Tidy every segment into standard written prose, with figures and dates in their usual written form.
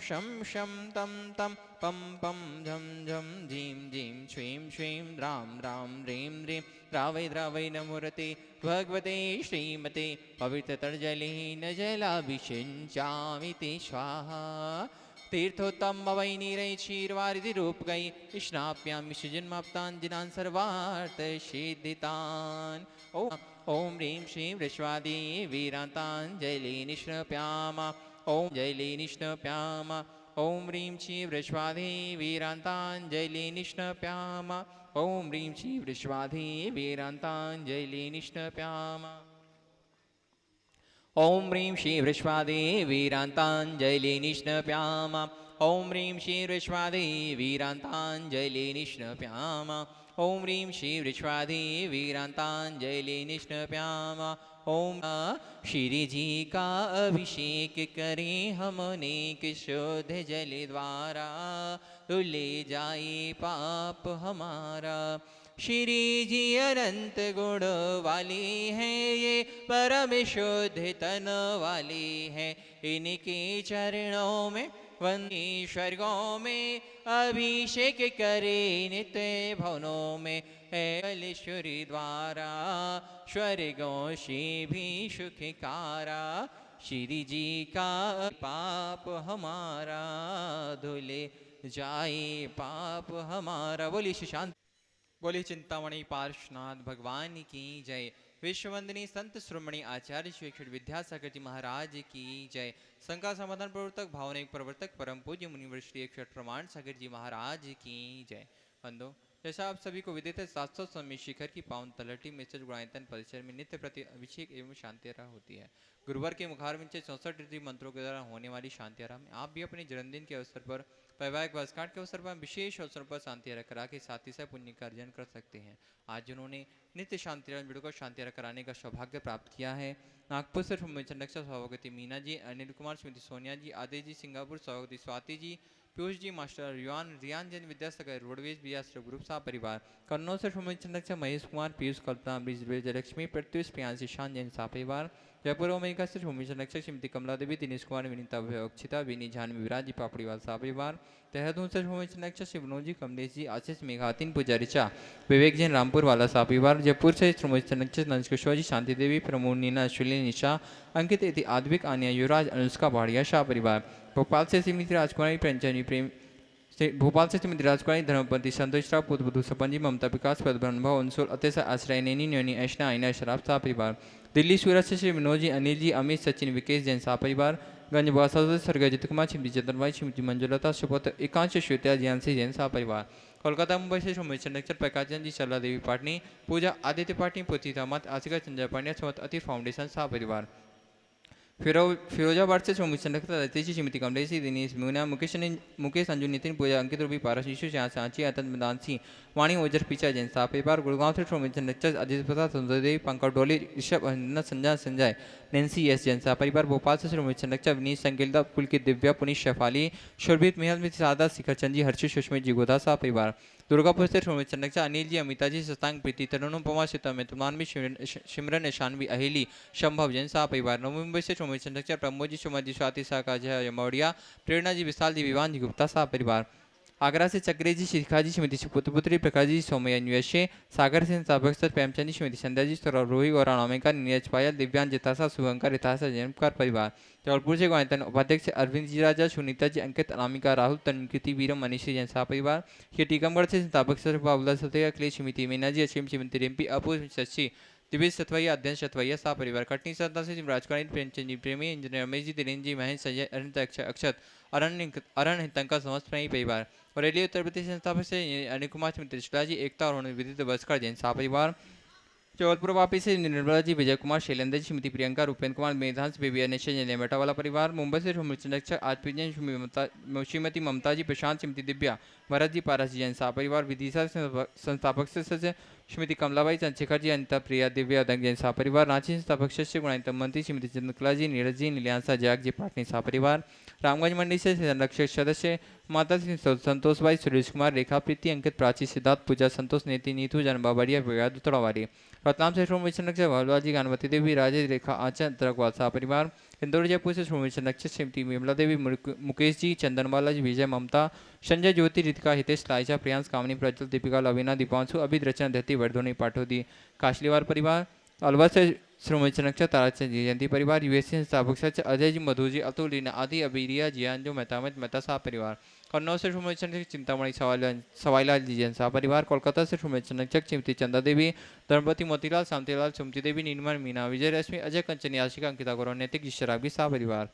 शं शं तं तं पं पं झं झं झीं झीं श्रीं श्रीं द्रां द्रां ह्रीं ह्रीं द्रावै द्रावै नमोरते भगवते श्रीमते पवित्रतर्जलेन जलाभिषिञ्चामि ते स्वाहा तीर्थोत्तम वै नीरै क्षीरवारिधि रूप गई स्नाप्यामि सुजन्माप्ताञ्जनान् सर्वार्थ सिद्धितान् ओम ह्रीं श्रीं वृष्वादि वीरान्ताञ्जलि निष्णप्यामा ओम जयले निष्णप्यामा ओम ह्रीं श्रीं वृष्वादि वीरान्ताञ्जलि निष्णप्यामा ओम ह्रीं श्रीं वृष्वादि वीरान्ताञ्जलि निष्णप्यामा ओम ह्रीं श्रीं वृष्वादे वीरान्ताञ्जलि निष्णप्यामा ओम ह्रीं श्रीं वृष्वादे वीरान्ताञ्जलि निष्णप्यामा ओम ह्रीं श्रीं वृष्वादे वीरान्ताञ्जलि निष्णप्यामा ओम श्री जी का अभिषेक करें हम अनेक शुद्ध जल द्वारा धुले जाए पाप हमारा श्री जी अनंत गुण वाली हैं ये परम शुद्ध तन वाली हैं इनके चरणों में वंदे स्वर्गों में अभिषेक करे नित्य भवनों में कलेश्वरी द्वारा स्वर्गों से भी सुखकारा श्री जी का पाप हमारा धुले जाए पाप हमारा। बोलिए शांति बोलिए चिंतामणि पार्श्वनाथ भगवान की जय। विश्ववंदनीय संत श्रोमणी आचार्य श्री अक्षर विद्यासागर जी महाराज की जय। शंका समाधान प्रवर्तक भावनिक प्रवर्तक परम पूज्य मुनिवर श्री अक्षर प्रमाण सागर जी महाराज की जय। बंधु जैसा आप सभी को विदित है 700 समय शिखर की पावन तलहटी मिश्र गुणायतन परिसर में नित्य प्रति अभिषेक एवं शांति आराधना होती है। गुरुवार के मुखारविंद से 64 ऋषि मंत्रों के द्वारा होने वाली शांति आराधना में आप भी अपने जन्मदिन के अवसर पर वैवाहिक वर्षगांठ के अवसर पर विशेष अवसर पर शांति आराधना करा के साथ ही साथ पुण्य का अर्जन कर सकते हैं। आज जिन्होंने नित्य शांति वीडियो को शांति आराधना कराने का सौभाग्य प्राप्त किया है नागपुर से सभापति मीना जी, अनिल कुमार, श्रीमती सोनिया जी, आदि जी, सिंगापुर सभापति स्वाति जी, पीयूष जी, मास्टर रियान जैन विद्यासागर रोडवेज बियास्टर ग्रुप सा परिवार, कन्नौज से चंदक महेश कुमार, पीयूष कल्पना, ब्रिज जयलक्ष्मी, प्रत्युष प्रियांशी शान जैन सा परिवार, जयपुर अमेरिका से चंदक श्रीमती कमला देवी, दिनेश कुमार, विनीता अक्षिता, विनी जानवी, विराज जी पापड़ीवाल सा परिवार, देहरादून से चंदक श्री विनोद जी, कमलेश जी, आशीष मेघातीन पुजारी चा, विवेक जैन रामपुर वाला सा परिवार, जयपुर से चंदक नंद किशोर जी, शांति देवी, प्रमोद नीना, अश्विनी निशा, अंकित इति आद्विक, आन्या युवराज, अनुष्का भाड़िया शाह परिवार, भोपाल से श्रीमती राजकुमारी प्रेमचंद प्रेम भोपाल से श्रीमती राजकुमारी धर्मपति संतोष राव, पुत्र सपंजी, ममता विकास, पदभव अंशुल, अतेसा आश्रय, नैनी न्योनी, ऐशना, आइना, शराब सा परिवार, दिल्ली सूरत से श्री विनोद जी, अनिल जी, अमित, सचिन, विकेश जैन सा परिवार, गंजबासा से स्वर्गजित कुमार, श्रीमती चंद्रबाई, श्रीमती मंजुलता, सुपुत्र एकांश, श्वेता ज्ञानसी जैन सा परिवार, कोलकाता मुंबई से श्रीमती चंद्रक्षर प्रकाश जी, शला देवी पाटनी, पूजा आदित्य पाटनी, पुत्री दामाद, आशिका संजय पांड्या, समत अति फाउंडेशन सा परिवार, फिरोजाबाद से श्रीमती श्रीमती कमलेश, दिनेश मीना, मुकेश अंजू, नितिन पूजा, अंकित रूपी पारा, शिशु सांची, आतंक दानसी, वाणी ओजर पीछा जैन सा परिवार, गुड़गांव से श्रीमती अजित प्रसाद, सुंदरदेवी, पंकज डोली, ऋषभ संजय, नैन्सी एस जैन सा परिवार, भोपाल से श्रीमती विनीत संकेलदा, पुलकित दिव्या, पुनीत शेफाली, शोरभीत मेहल, सादा, शिखर चंद जी, हर्षि सुषमित जी गोधा सा परिवार, दुर्गापुर से श्रीमती अनिल जी, अमिता जी, सतांग प्रीति, तरुणोपमा, सीता में तुमानवी, सिमरन शानवी, अहिली, संभव जैन सा परिवार, नवी मुंबई से श्रीमती प्रमोद जी, सुमन जी, स्वाति सा काजा यमौड़िया, प्रेरणा जी, विशाल जी, विवान जी, गुप्ता सा परिवार, आगरा से चक्रे जी, शिखा जी, श्रीमती पुत्री प्रकाश जी, सौम्य न्यूशे, सागर से साबक प्रेमचंद जी, श्रीमती संध्या जी, रोही और अनामिका, नीरज पायल, दिव्यांग जितासा, शुभंकर इतिहासा जैनकार परिवार, जबलपुर से गायतन उपाध्यक्ष अरविंद जी राजा, सुनीता जी, अंकित, अनामिका, राहुल, तनकृति, वीरम, मनीषी जैन सा परिवार, ये टीकमगढ़ से संस्थापक बाबुला सत्या, अखिलेश, श्रीमती मीना जी, असीम, श्रीमती रिम्पी, अपूर्व, शशि, दिव्य सतवैया, अध्ययन सतवैया सा परिवार, कटनी सत्ता से राजकुमारी, प्रेमचंद जी, प्रेमी, इंजीनियर रमेश जी, दिनेश जी, महेश, संजय, अरविंद, अक्षत, अरण हितंका समस्त परिवार, और रेडियो उत्तर प्रदेश संस्थापक से अनिल कुमार, श्रीमती शुक्ला जी, एकता और विदित बस्कर जैन सा परिवार, जबलपुर वापी से निर्मला जी, विजय कुमार, शैलेंद्र जी, श्रीमती प्रियंका, रूपेंद्र कुमार, मेधांश, बेबी अनिशा नेमेटा वाला परिवार, मुंबई से चंद्रक्षक आज जैन, श्रीमती ममता जी, प्रशांत, श्रीमती दिव्या, भरत जी, पारस जैन सा परिवार, विदिशा संस्थापक सदस्य श्रीमती कमलाबाई, चंद्रशेखर जी, अनिता, प्रिया, दिव्या, दंग जैन सा परिवार, रांची संस्थापक सदस्य गुणायतम मंत्री श्रीमती चंद्रकला जी, नीरज जी, नीलियांसा जैक जी, पाटनी सा परिवार, रामगंज मंडी से संरक्षक सदस्य माता संतोष भाई, सुरेश कुमार, रेखा प्रीति, अंकित, प्राची, सिद्धार्थ, पूजा, संतोष, नेति, नीतू, जनबाबड़िया, दुतड़ावाली, रतलाम से भोलवा जी, गणपति देवी, राजेश, रेखा, आंचल, तरकवाल सा परिवार, इंदौर जयपुर से श्रोमणी संरक्षक श्रीमती विमला देवी, मुकेश जी, चंदनवाला जी, विजय, ममता, संजय, ज्योति, रितिका, हितेश, लाइजा, प्रियांश, कामनी, प्रज्वल, दीपिका, लवीना, दीपांशु, अभिद, रचना, धरती, वर्धोनी, पाठोदी, काशलीवार परिवार, अलवर से श्रोमणी संरक्षक ताराचंद जी, जयंती परिवार, यूएससी संस्थापक सच अजय जी, मधु जी, अतुल, रीना, आदि, अबीरिया, जियान, मेहता मेहता साहब परिवार, कन्नौज से श्रोमणी संरक्षक चिंतामणि सवाईलाल जी जैन साहब परिवार, कोलकाता से श्रोमणी संरक्षक श्रीमती चंदा देवी, धर्मपति मोतीलाल, शांतिलाल, सुमति देवी, नीलमण, मीना, विजय रश्मि, अजय कंचन, याशिका, अंकिता गौरव, नैतिक जी, शराबी साहब परिवार,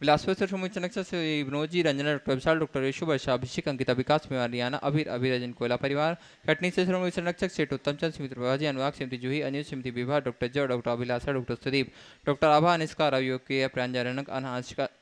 बिलासपुर से श्रोमणी संरक्षक श्री विनोद जी, रंजना, डॉक्टर विशाल, डॉक्टर यशु वर्षा, अभिषेक, अंकिता, विकास, रियाना, अभिरजन, कोयला परिवार, कटनी से श्रोमणी संरक्षक सेठ उत्तमचंद, श्रीमती प्रभाजी, अनुराग, श्रीमती जूही, अनिल, श्रीमती विभा, डॉक्टर जय, डॉक्टर अभिलाषा, डॉक्टर सुदीप, डॉक्टर आभा, अनिष्का, रवि के, प्रांजनक,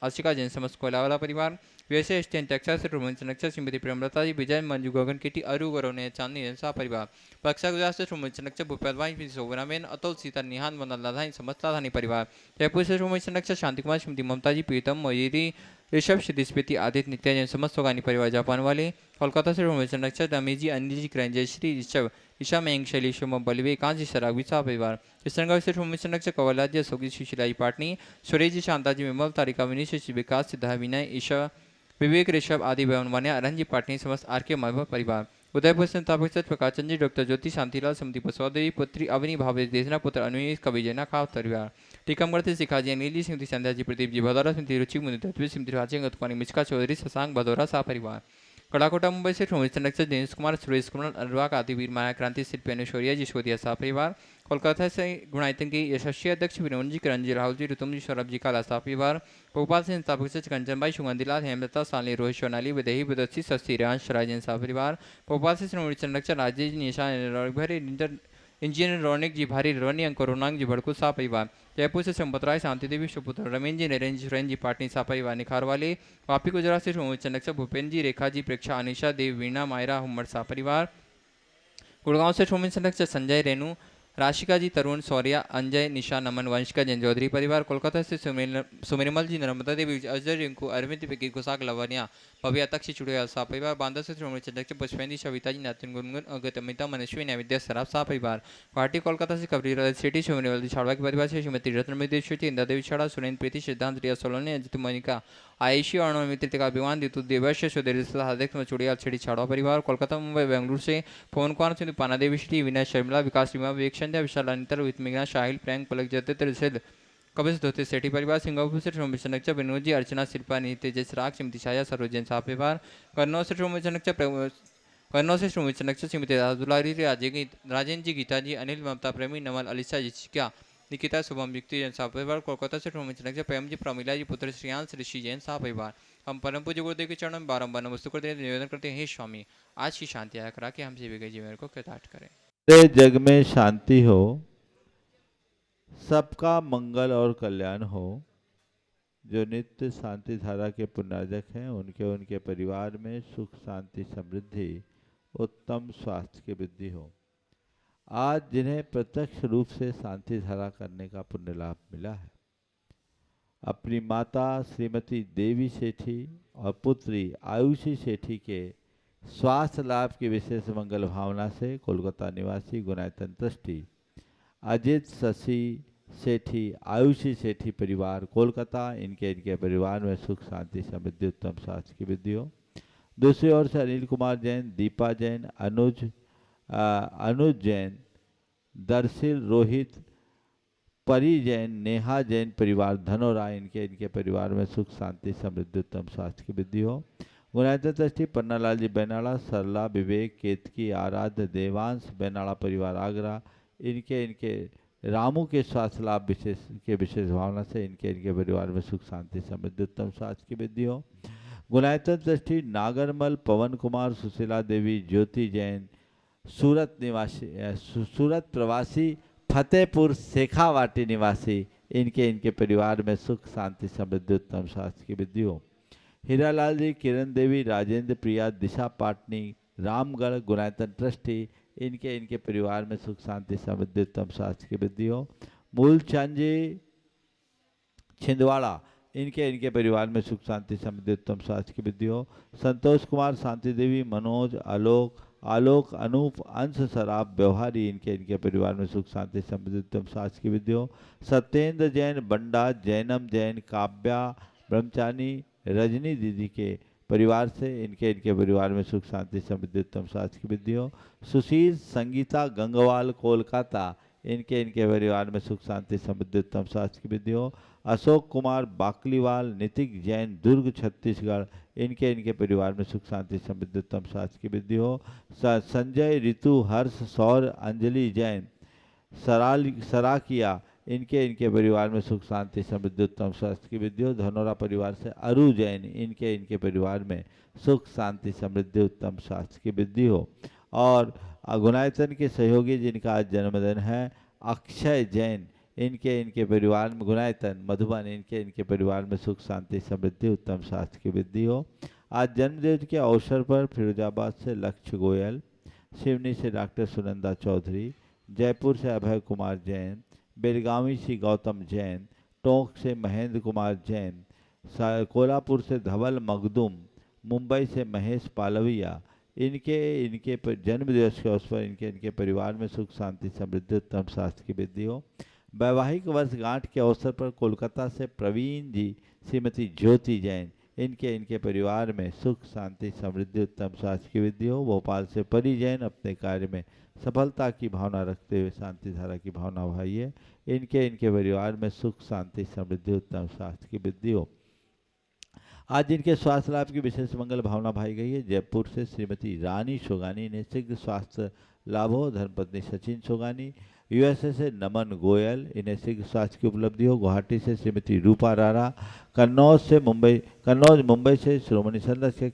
आशिका जैन, समस्त कोयलावाला परिवार, वैसे स्टैंड टेक्सास से श्रोमणी संरक्षक श्रीमती प्रेमलता जी, विजय, मंजू, गगन, केटी, अरु, गौरव ने, चांदनी जैन परिवार, पक्षा गुजरात से श्रोमणी संरक्षक भूपेन्द्र भाई, शोभनाबेन, अतुल, सीता, निहान, वंदन, लाधानी, समस्त लाधानी परिवार, जयपुर से श्रोमणी संरक्षक शांति कुमार, श्रीमती ममता जी, प्रीतम, मयूरी, ऋषभ, सिद्धिस्पति, आदित्य, नित्या जैन, समस्त सोगानी परिवार, जापान वाले, कोलकाता से श्रोमणी संरक्षक रमेश जी, अनिल जी, किरण, जयश्री, ऋषभ, ईशा, मयंक, शैलेश, बलवे, कांजी, सराग, विसा परिवार, किशनगढ़ से श्रोमणी संरक्षक कवलराज जी, अशोक जी, सुशीला जी, पाटनी, सुरेश जी, शांता जी, विमल, तारिका, विनीश, विकास, सिद्धार्थ, विनय, ईशा, विवेक, ऋषभ, आदि, भवन वानिया, अरन जी, पाटनी, समस्त आर के महबूब परिवार, उदयपुर संस्थापक सच प्रकाशचंद जी, डॉक्टर ज्योति, शांतिलाल, समति प्रसौदेवी, पुत्री अवनी, भावेश, देशना, पुत्र अनुज, कवि जैना, खाव परिवार, टीकमगढ़ से शिखा जी, अनिल जी, श्रीमती संध्या जी, प्रदीप जी, भदौरा, श्रीमती रुचि, मुनि, श्रीमती राजी, गतपानी, मिचका चौधरी, शशांक, भदौरा सा परिवार, कड़ाकोटा मुंबई से श्रोमणी संरक्षक दिनेश कुमार, सुरेश कुमार, अनुराग, आदि, वीर, माया क्रांति, शिल्पी, अनुशौर्या जी, शोधिया सा परिवार, कोलकाता से गुणायतन के यशस्वी अध्यक्ष विनोद जी, किरण जी, राहुल जी, ऋतुम जी, सौरभ जी, काला सा परिवार, भोपाल से संस्थापक सच कंचन भाई, सुगंधीलाल, हेमलता, साली, रोहित, सोनाली, विदेही, विदसी, शशि, रांश, राजन सा परिवार, भोपाल से श्रोमणी संरक्षक राजेश, निशा, इंजीनियर रौनिक जी, भारी, रोनी, अंक, रोनांग जी, भड़कू सा परिवार, जयपुर से संपत राय, शांति देवी, सुपुत्र रमेश जी, नरेंद्र जी, सुरेंद्र जी, पाटनी सा परिवार, निखार वाले, वापी गुजरात से श्रोमणी संरक्षक भूपेन्द्र जी, रेखा जी, प्रेक्षा, अनिशा, देव, वीणा, मायरा, हुम्मड़ सा परिवार, गुड़गांव से श्रोमणी संरक्षक संजय, रेणु, राशिका जी, तरुण, सौर्या, अंजय, निशा, नमन, वंशिका जैन चौधरी परिवार, कोलकाता से सुमिरमल जी, नर्मदा देवी, अजय, रिंकू, अरविंद, विकी, गुसाक, लवनिया, भव्य, तक्षी, चुड़ैल सा परिवार, बांदा से श्रोमणी संरक्षक पुष्पेंद्र, सविता जी, नातिन, गुनगुन, अगत, अमिता, मनस्वी, नैवेद्य, सराब सा परिवार, गुवाहाटी कोलकाता से कबरी सिटी, सोमनीवल छाड़वा के परिवार से श्रीमती रत्नमयी श्रुति, इंदा देवी छाड़ा, सुरेंद्र प्रीति, सिद्धांत, रिया सोलोनी, अजित, मोनिका, आयुषी, अर्णव, मित्रिका, अभिमान, दितु, देवर्ष, सुधीर, हार्दिक, चुड़ियाल, छिड़ी, छाड़वा परिवार, कोलकाता, मुंबई, बेंगलुरु से फोन कौन से पाना देवी श्री, विनय, शर्मिला, विकास, विमा, विवेक, संध्या, विशाल, अनितर, वित्मिग्ना, शाहिल, प्रैंक, पलक, जतित्र, सिद्ध, कबिस, धोते, सेठी परिवार, सिंगापुर से श्रोमणी संरक्षक विनोद जी, अर्चना, शिल्पा, नीति, तेजस, राग, श्रीमती छाया, सरोजन सा परिवार, कन्नौज से श्रोमणी संरक्षक कन्नौज से श्रोमणी संरक्षक श्रीमती राजुलारी, राजेंद्र जी, गीता जी, अनिल, ममता, प्रेमी, नमल, अलिसा, जिशिका, निकिता, शुभम, युक्ति जैन साह परिवार, कोलकाता से श्रोमणी संरक्षक प्रेम जी, प्रमिला जी, पुत्र श्रेयांश, ऋषि जैन साह परिवार, हम परम पूज्य गुरुदेव के चरणों में बारंबार नमस्ते करते हैं, निवेदन करते हैं, हे स्वामी आज की शांति आया करा के हम सभी के जीवन को कृतार्थ करें। पूरे जग में शांति हो, सबका मंगल और कल्याण हो। जो नित्य शांति धारा के पुण्यार्जक हैं उनके परिवार में सुख, शांति, समृद्धि, उत्तम स्वास्थ्य की वृद्धि हो। आज जिन्हें प्रत्यक्ष रूप से शांति धारा करने का पुण्य लाभ मिला है, अपनी माता श्रीमती देवी सेठी और पुत्री आयुषी सेठी के स्वास्थ्य लाभ की विशेष मंगल भावना से कोलकाता निवासी गुणायतन ट्रस्टी अजित, शशि सेठी, आयुषी सेठी परिवार, कोलकाता, इनके परिवार में सुख, शांति, समृद्धि, उत्तम स्वास्थ्य की वृद्धि हो। दूसरी ओर से अनिल कुमार जैन, दीपा जैन, अनुज जैन, दर्शिल, रोहित, परी जैन, नेहा जैन परिवार, धनोरा, इनके परिवार में सुख, शांति, समृद्धि, उत्तम स्वास्थ्य की वृद्धि हो। गुणायतन ट्रस्टी पन्नालाल जी बैनाला, सरला, विवेक, केतकी, आराध्य, देवांश बैनाला परिवार, आगरा, इनके रामू के स्वास्थ्य लाभ विशेष भावना से इनके परिवार में सुख, शांति, समृद्धि, उत्तम स्वास्थ्य की वृद्धि हो। गुणायतन ट्रस्टी नागरमल, पवन कुमार, सुशीला देवी, ज्योति जैन, सूरत प्रवासी, फतेहपुर शेखावाटी निवासी, इनके परिवार में सुख, शांति, समृद्धि, उत्तम स्वास्थ्य की वृद्धि हो। हीरालाल जी, किरण देवी, राजेंद्र, प्रिया, दिशा पाटनी, रामगढ़, गुणायतन ट्रस्टी, इनके परिवार में सुख, शांति, समृद्धि, उत्तम स्वास्थ्य की वृद्धि हो। मूलचंद जी, छिंदवाड़ा, इनके इनके परिवार में सुख शांति समृद्धि उत्तम स्वास्थ्य की वृद्धि हो। संतोष कुमार, शांति देवी, मनोज, आलोक, आलोक, अनूप, अंश, शराब, व्यवहारी, इनके इनके परिवार में सुख शांति समृद्धि उत्तम स्वास्थ्य की वृद्धि हो। सत्येंद्र जैन, बंडा, जैनम जैन, काव्या, ब्रह्मचारी, रजनी दीदी के परिवार से इनके इनके परिवार में सुख शांति समृद्धि उत्तम स्वास्थ्य की वृद्धि हो। सुशील, संगीता, गंगवाल, कोलकाता, इनके इनके परिवार में सुख शांति समृद्धि उत्तम स्वास्थ्य की वृद्धि हो। अशोक कुमार, बाकलीवाल, नितिक जैन, दुर्ग, छत्तीसगढ़, इनके इनके परिवार में सुख शांति समृद्धि उत्तम स्वास्थ्य की वृद्धि हो। संजय, ऋतु, हर्ष, सौर, अंजलि जैन, सराकिया, इनके इनके परिवार में सुख शांति समृद्धि उत्तम स्वास्थ्य की वृद्धि हो। धनोरा परिवार से अरु जैन, इनके इनके परिवार में सुख शांति समृद्धि उत्तम स्वास्थ्य की वृद्धि हो। और गुणायतन के सहयोगी जिनका आज जन्मदिन है अक्षय जैन, इनके इनके परिवार में, गुणायतन मधुबन, इनके इनके परिवार में सुख शांति समृद्धि उत्तम स्वास्थ्य की वृद्धि हो। आज जन्मदिन के अवसर पर फिरोजाबाद से लक्ष्य गोयल, सिवनी से डॉक्टर सुनंदा चौधरी, जयपुर से अभय कुमार जैन, बेलगावी से गौतम जैन, टोंक से महेंद्र कुमार जैन, कोल्हापुर से धवल मखदूम, मुंबई से महेश पालविया, इनके इनके जन्म दिवस के अवसर पर इनके इनके परिवार में सुख शांति समृद्धि उत्तम स्वास्थ्य की वृद्धि हो। वैवाहिक वर्षगांठ के अवसर पर कोलकाता से प्रवीण जी, श्रीमती ज्योति जैन, इनके इनके परिवार में सुख शांति समृद्धि उत्तम स्वास्थ्य की वृद्धि हो। भोपाल से परी जैन, अपने कार्य में सफलता की भावना रखते हुए शांति धारा की भावना भाइये, इनके इनके परिवार में सुख शांति समृद्धि उत्तम स्वास्थ्य की वृद्धि हो। आज इनके स्वास्थ्य लाभ की विशेष मंगल भावना भाई गई है। जयपुर से श्रीमती रानी शोगानी ने शीघ्र स्वास्थ्य लाभ हो। धर्मपत्नी सचिन शोगानी, यूएसए से नमन गोयल, इन्हें शीघ्र स्वास्थ्य की उपलब्धि हो। गुवाहाटी से श्रीमती रूपा रारा, कन्नौज मुंबई से श्रोमणी संरक्षक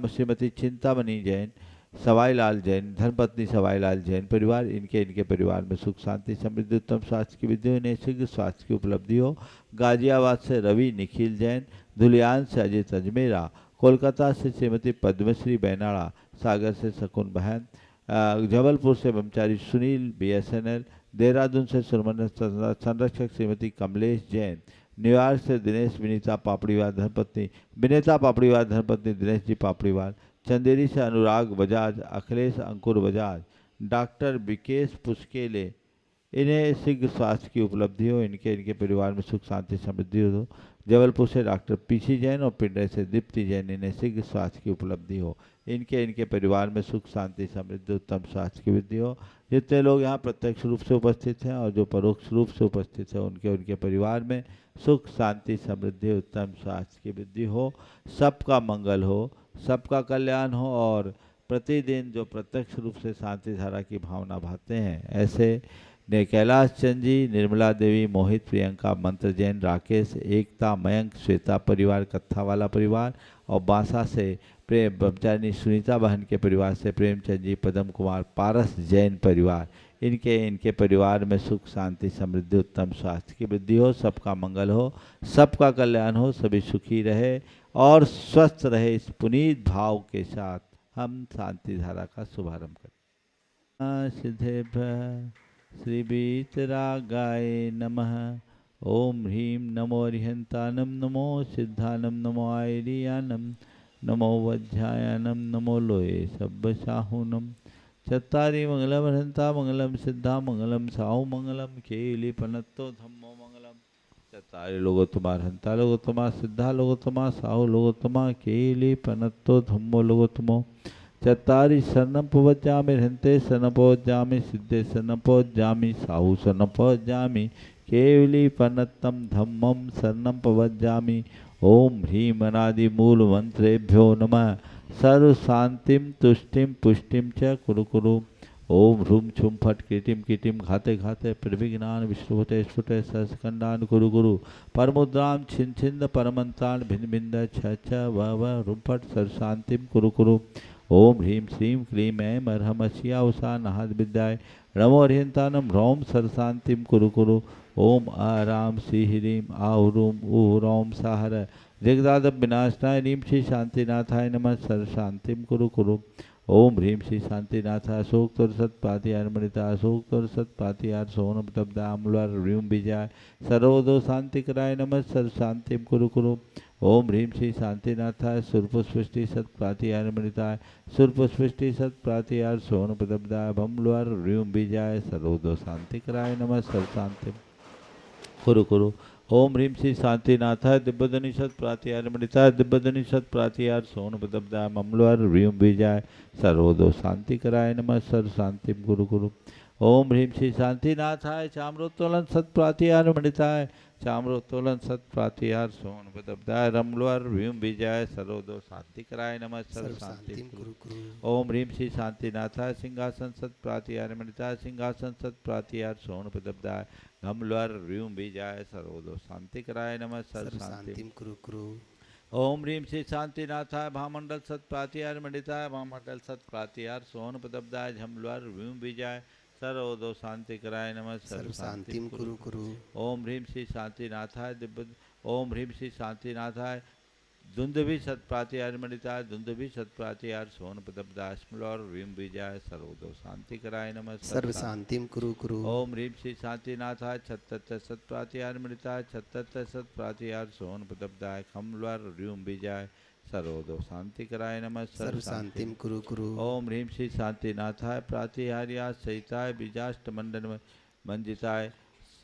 श्रीमती चिंतामणि जैन, सवाईलाल जैन, धर्मपत्नी सवाईलाल जैन परिवार, इनके इनके परिवार में सुख शांति समृद्धि उत्तम स्वास्थ्य की वृद्धि हो, इन्हें शीघ्र स्वास्थ्य की उपलब्धि हो। गाजियाबाद से रवि निखिल जैन, धुलियान से अजित अजमेरा, कोलकाता से श्रीमती पद्मश्री बैनाड़ा, सागर से शकुन बहन, जबलपुर से ब्रह्मचारी सुनील बीएसएनएल, देहरादून से संरक्षक श्रीमती कमलेश जैन, न्यूयॉर्क से दिनेश विनीता पापड़ीवाल धर्मपत्नी दिनेश जी पापड़ीवाल, चंदेरी से अनुराग बजाज, अखिलेश अंकुर बजाज, डॉक्टर विकेश पुष्केले, इन्हें शीघ्र स्वास्थ्य की उपलब्धि हो, इनके इनके परिवार में सुख शांति समृद्धि हो। जबलपुर से डॉक्टर पीसी जैन और पिंडर से दीप्ति जैन, इन्हें शीघ्र स्वास्थ्य की उपलब्धि हो, इनके इनके परिवार में सुख शांति समृद्धि उत्तम स्वास्थ्य की वृद्धि हो। जितने लोग यहाँ प्रत्यक्ष रूप से उपस्थित हैं और जो परोक्ष रूप से उपस्थित हैं उनके परिवार में सुख शांति समृद्धि उत्तम स्वास्थ्य की वृद्धि हो। सबका मंगल हो, सबका कल्याण हो। और प्रतिदिन जो प्रत्यक्ष रूप से शांति धारा की भावना भाते हैं ऐसे ने कैलाश चंद जी, निर्मला देवी, मोहित, प्रियंका, मंत्र जैन, राकेश, एकता, मयंक, श्वेता परिवार, कत्था वाला परिवार और बांसा से प्रेम ब्रह्मचारिणी सुनीता बहन के परिवार से प्रेमचंद जी, पदम कुमार, पारस जैन परिवार, इनके परिवार में सुख शांति समृद्धि उत्तम स्वास्थ्य की वृद्धि हो। सबका मंगल हो, सबका कल्याण हो, सभी सुखी रहे और स्वस्थ रहे। इस पुनीत भाव के साथ हम शांति धारा का शुभारंभ करें। सिद्धेभ्य श्री वीतरागाय नमः। ओम ह्रीं नमो अरिहंतानम, नमो सिद्धानम, नमो आयरियानम, नमो वज्रायानम, नमो लोये सब्बसाहुनम। चत्तारि मंगलम हंता मंगलम सिद्धा मंगलम साहु मंगलम, केली पनत्तो धम्मो मंगलम। चत्तारि लोगो तुम्हार हंता लोगो तुम्हार सिद्धा लोगो तुम्हार साहु लोगो तुम्हार, केली पनत्तो धम्मो लोगो तुमो। चत्तारि शरणं प्रवज्जामि हन्ते शरणं प्रवज्जामि, सिद्धे शरणं प्रवज्जामि, साहु शरणं प्रवज्जामि, केवली पनत्तं धम्मं शरणं प्रवज्जामि। ओम ह्रीं अनादि मूल मंत्रेभ्यो नमः। सर्व शांतिम तुष्टिम पुष्टिम च कुरु कुरु। ओम ह्रूम छुम फट कीटिम कीटिम घाते घाते प्रविघ्नान विष्णुपते स्फुटे सहस्कंडान कुरु कुरु। परमुद्राम छिन छिंद परमंत्रान भिन्न भिन्न छ छ व ह्रूम फट सर्व शांतिम कुरु कुरु। ओम ह्रीं श्रीं क्लीं ऐं अर्हम अशिया उषा नाहद विद्याय नमो अरिहंतानम ह्रौम सर्वशांतिम कुरु कुरु। ओम आराम श्री ह्रीं आहुरूम ऊहरौम साहर ऋग्दादब विनाशनाय ह्रीं श्री शांतिनाथाय नमः सर्व शांतिम कुरु कुरु। ओम ह्रीं श्री शांतिनाथ अशोक तोर सत्पातिहार मणिता अशोक तोर सत्पातिहार सोन तब्दा अम्लवार ह्रीं विजय सर्वदो शांति कराय नमः सर्व शांति कुरु कुरु। ओम ह्रीं श्री शांतिनाथाय सुरपुष्टि सत्प्रातिहार मणिताय सुरपुष्टि सत्प्रातिहार सोन प्रदब्दाय भमलवार ह्रीं विजय सर्वदो शांति कराय नमः सर्व शांति कुरु कुरु। ओम ह्रीं श्री शांतिनाथाय दिव्यधनि सत्प्रातिहार मणिताय दिव्यधनि सत्प्रातिहार सोन प्रदब्दाय ममलवार ह्रीं विजय सर्वदो शांति कराय नमः सर्व शांति गुरु गुरु। ओम ह्रीं श्री शांतिनाथाय चाम्रोत्तोलन सत्प्रातिहार मणिताय चाम्रोत्तोलन सत्प्रातिहार सोन प्रदब्दाय रमलवार ह्रीं विजय सर्वदो शांति कराय नमः सर्व शांति गुरु। ओम ह्रीं श्री शांतिनाथाय सिंहासन सत्प्रातिहार मणिताय सिंहासन सत्प्रातिहार सोन प्रदब्दाय घमलवार ह्रीं विजय सर्वदो शांति कराय नमः सर्व शांति गुरु। ओम ह्रीं श्री शांतिनाथाय भामंडल सत्प्रातिहार मणिताय भामंडल सत्प्रातिहार सोन प्रदब्दाय झमलवार ह्रीं विजय सर्वदो शांति कराय नमः सर्व शांति कुरु कुरु। ओम ह्रीं श्री शांतिनाथाय दिव्य ओम ह्रीं श्री शांतिनाथाय धुंधभि सत्प्रातिहार मणिताय धुंधभि सत्प्रातिहार सोन प्रदब्दाय स्मलवार ह्रीं विजय सर्वदो शांति कराय नमः सर्व शांति कुरु कुरु। ओम ह्रीं श्री शांतिनाथाय छत्तर सत्प्रातिहार मणिताय छत्तर सत्प्रातिहार सोन प्रदब्दाय खमलवार ह्रीं विजय सर्वदो शांति कराय नमः सर्व शांति कुरु कुरु। ओम ह्रीं श्री शांतिनाथाय प्रातिहार्या सहिताय बीजाष्ट मंडन मंजिताय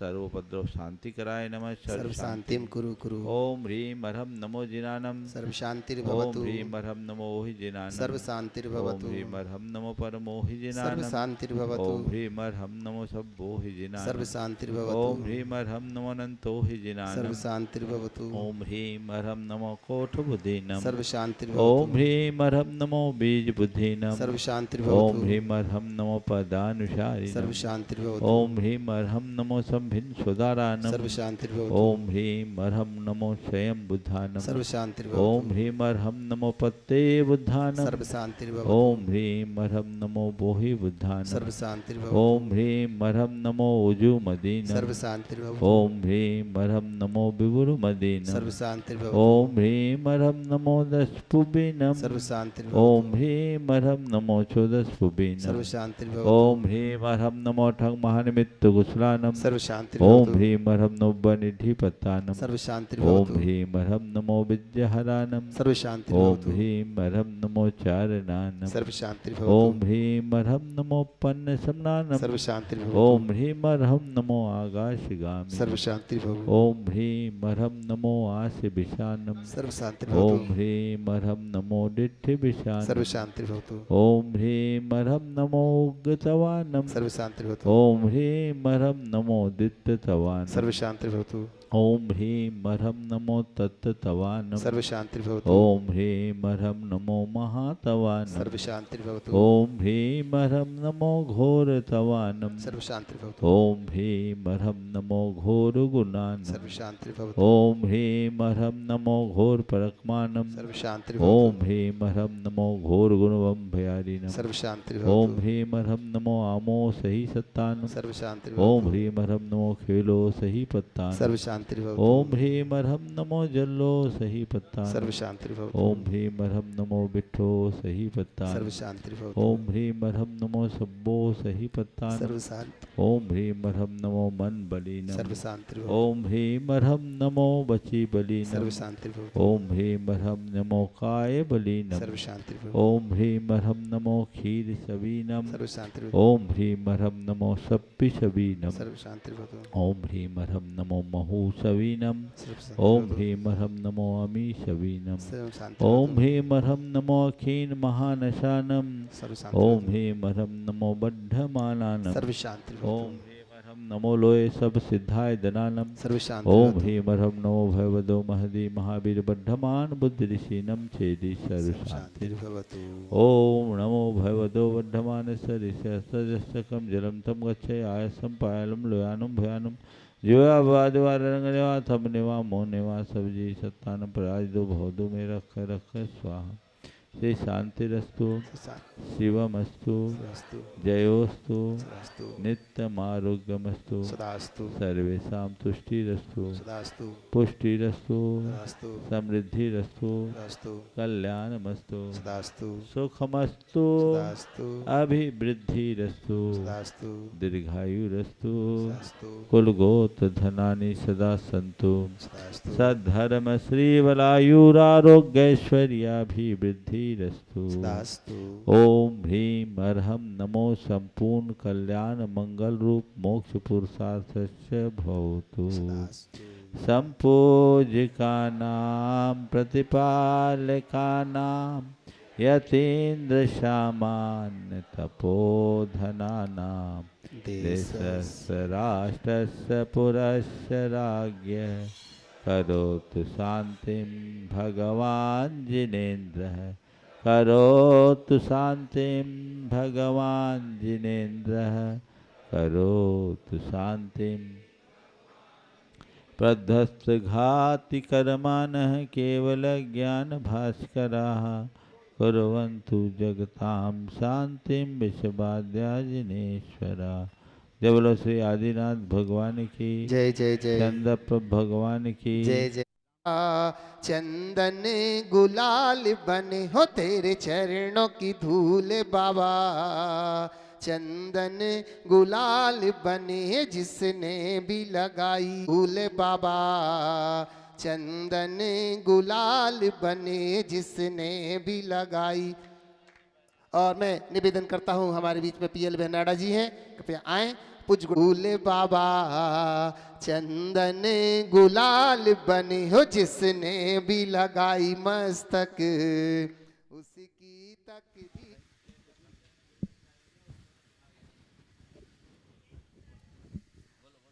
सर्वोपद्रव शांति कराय नमः सर्व शांति कुरु कुरु। ओम ह्रीं अर्हं नमो जिनानम सर्व शांतिर्भवतु। ओम ह्रीं अर्हं नमो हि जिनानम सर्व शांतिर्भवतु। ओम ह्रीं अर्हं नमो परमो हि सर्व जिनानम शांतिर्भवतु। ओम ह्रीं अर्हं नमो सब्बो हि जिनानम सर्व शांतिर्भवतु। ओम ह्रीं अर्हं नमो अनंतो हि जिनानम सर्व शांतिर्भवतु। ओम ह्रीं अर्हं नमो कोटबुद्धीनम सर्व शांतिर्भवतु। ओम ह्रीं अर्हं नमो बीज बुद्धीनम सर्व शांतिर्भवतु। ओम ह्रीं अर्हं नमो पदानुसारिणम सर्व शांतिर्भवतु। ओम ह्रीं अर्हं नमो संभिन्न सुदारानम सर्व शांतिर्भवतु। ओम ह्रीं अर्हं नमो स्वयं बुद्धानम सर्व शांतिर्भवतु। ओम ह्रीं अर्हं नमो पत्ते बुद्धानम सर्व शांतिर्भवतु। ओम ह्रीं अर्हं नमो बोहि बुद्धानम सर्व शांतिर्भवतु। ओम ह्रीं अर्हं नमो उजु मदीनम सर्व शांतिर्भवतु। ओम ह्रीं अर्हं नमो विभुर मदीनम सर्व शांतिर्भवतु। ओम ह्रीं अर्हं नमो दशपुबिनम सर्व शांतिर्भवतु। ओम ह्रीं अर्हं नमो चोदशपुबिनम सर्व शांतिर्भवतु। ओम ह्रीं अर्हं नमो ठग महानिमित्त गुसलानम सर्व ओम शांतिर्भवतु। ह्रीं अर्हं नमो बनिधिपत्तानम सर्व ओम शांतिर्भवतु। ह्रीं अर्हं नमो विद्याहरानम सर्व ओम शांतिर्भवतु। ह्रीं अर्हं नमो चारणानम सर्व शांतिर्भवतु। ओम ह्रीं अर्हं नमो पन्न समनानम सर्व शांतिर्भवतु। ओम ह्रीं अर्हं नमो आकाशगामी सर्व शांतिर्भवतु। ओम ह्रीं अर्हं नमो आस्य विशानम सर्व ओम शांतिर्भवतु। ह्रीं अर्हं नमो दिठ्ठि सर्व विशानम शांतिर्भवतु। ओम ह्रीं अर्हं नमो उग्गतवानम सर्व शांतिर्भवतु। ओम ह्रीं अर्हं नमो दित्ततवानम सर्व शांतिर्भवतु। ओम ह्रीं अर्हं नमो तत्तवानम सर्व शांतिर्भवतु। ओम ह्रीं अर्हं नमो महातवानम सर्व शांतिर्भवतु। ओम ह्रीं अर्हं नमो घोरतवानम सर्व शांतिर्भवतु। ओम ह्रीं अर्हं नमो घोर गुणानम सर्व शांतिर्भवतु। ओम ह्रीं अर्हं नमो घोर परकमानम सर्व शांतिर्भवतु। ओम ह्रीं अर्हं नमो घोर गुणवम भयारिनम सर्व ओम शांतिर्भवतु। ह्रीं अर्हं नमो आमो सही सत्तानम सर्व ओम शांतिर्भवतु। ह्रीं अर्हं नमो खेलो सही पत्तानम सर्व शांतिर्भवतु। ओम ह्रीं अर्हं नमो जल्लो सही पत्तानम सर्व शांतिर्भवतु। ओम ह्रीं अर्हं नमो बिट्ठो सही सर्व पत्तानम शांतिर्भवतु। ओम ह्रीं अर्हं नमो सब्बो सही पत्तानम सर्व शांति ओम ह्रीं अर्हं नमो मन बलीनम सर्व शांतिर्भवतु। ओम ह्रीं अर्हं नमो वची बलीनम सर्व शांतिर्भवतु। ओम ह्रीं अर्हं नमो काय बलीनम सर्व शांतिर्भवतु। ओम ह्रीं अर्हं नमो क्षीर सवीनम सर्व शांतिर्भवतु। ओम ह्रीं अर्हं नमो सप्पि सवीनम सर्व शांतिर्भवतु। ओम ह्रीं अर्हं नमो महू सवीनम सर्व ओम शांतिर्भवतु। ह्रीं अर्हं नमो अमी सवीनम सर्व ओम शांतिर्भवतु। ह्रीं अर्हं नमो अखीन महानशानम सर्व ओम शांतिर्भवतु। ह्रीं अर्हं नमो बद्धमानानम सर्व शांतिर्भवतु। ओम ह्रीं अर्हं नमो लोय सब सिद्धाय दनानम सर्व ओम शांतिर्भवतु। ह्रीं अर्हं नमो भयवदो महदी महावीर बद्धमान बुद्ध ऋषिनम छेदी सर्व शांति शांतिर्भवतु। ओम नमो भगवतो वर्धमान सरिष्यकम जलम तम गच्छे आयसम पायलम लोयानुम भयानुम जीवा वादवा रंगनेवा थम नेवा मोह नेवा सबजी सत्तान पराज दो भौदो में रख स्वाहा श्री शांतिरस्तु, शांति शिवमस्तु, अस्तु, जयोस्तु, अस्तु, नित्यमारोग्यमस्तु, सदास्तु, सर्वेषां तुष्टिरस्तु, सदास्तु, पुष्टिरस्तु, सदास्तु, समृद्धिरस्तु, सदास्तु, कल्याणमस्तु, सदास्तु, सुखमस्तु, सदास्तु, अभिवृद्धिरस्तु, सदास्तु, दीर्घायुरस्तु, सदास्तु, कुलगोत्र धनानि सदा सन्तु, सदास्तु, सद्धर्म श्रीबलायुरारोग्यैश्वर्याभिवृद्धिरस्तु। सदास्तु, ओम ह्रीं अर्हं नमो संपूर्ण कल्याण मंगल रूप मोक्ष पुरुषार्थस्य भवतु। सदास्तु, संपूजिकानां प्रतिपालकानां यतीन्द्र सामान्य तपोधनानां देशस्य राष्ट्रस्य पुरस्य राज्ञ करोतु शांतिं भगवान् जिनेन्द्रः, करोतु शांतिं भगवान् जिनेन्द्रः, करोतु शांतिं। प्रध्वस्तघातिकर्माणः केवल ज्ञान भास्कराः कुर्वन्तु जगतां शांतिं विश्ववाद्या जिनेश्वरा। जय बोलो श्री आदिनाथ भगवान की जय जय जय, चंदप भगवान की जय जय। चंदन गुलाल बने हो तेरे चरणों की धूल बाबा, चंदन गुलाल बने जिसने भी लगाई धूल बाबा, चंदन गुलाल बने जिसने भी लगाई। और मैं निवेदन करता हूँ, हमारे बीच में पीएल बेनाडा जी हैं, कृपया आए। पूज गुल बाबा, चंदन गुलाल बने हो जिसने भी लगाई मस्तक उसकी तकदीर।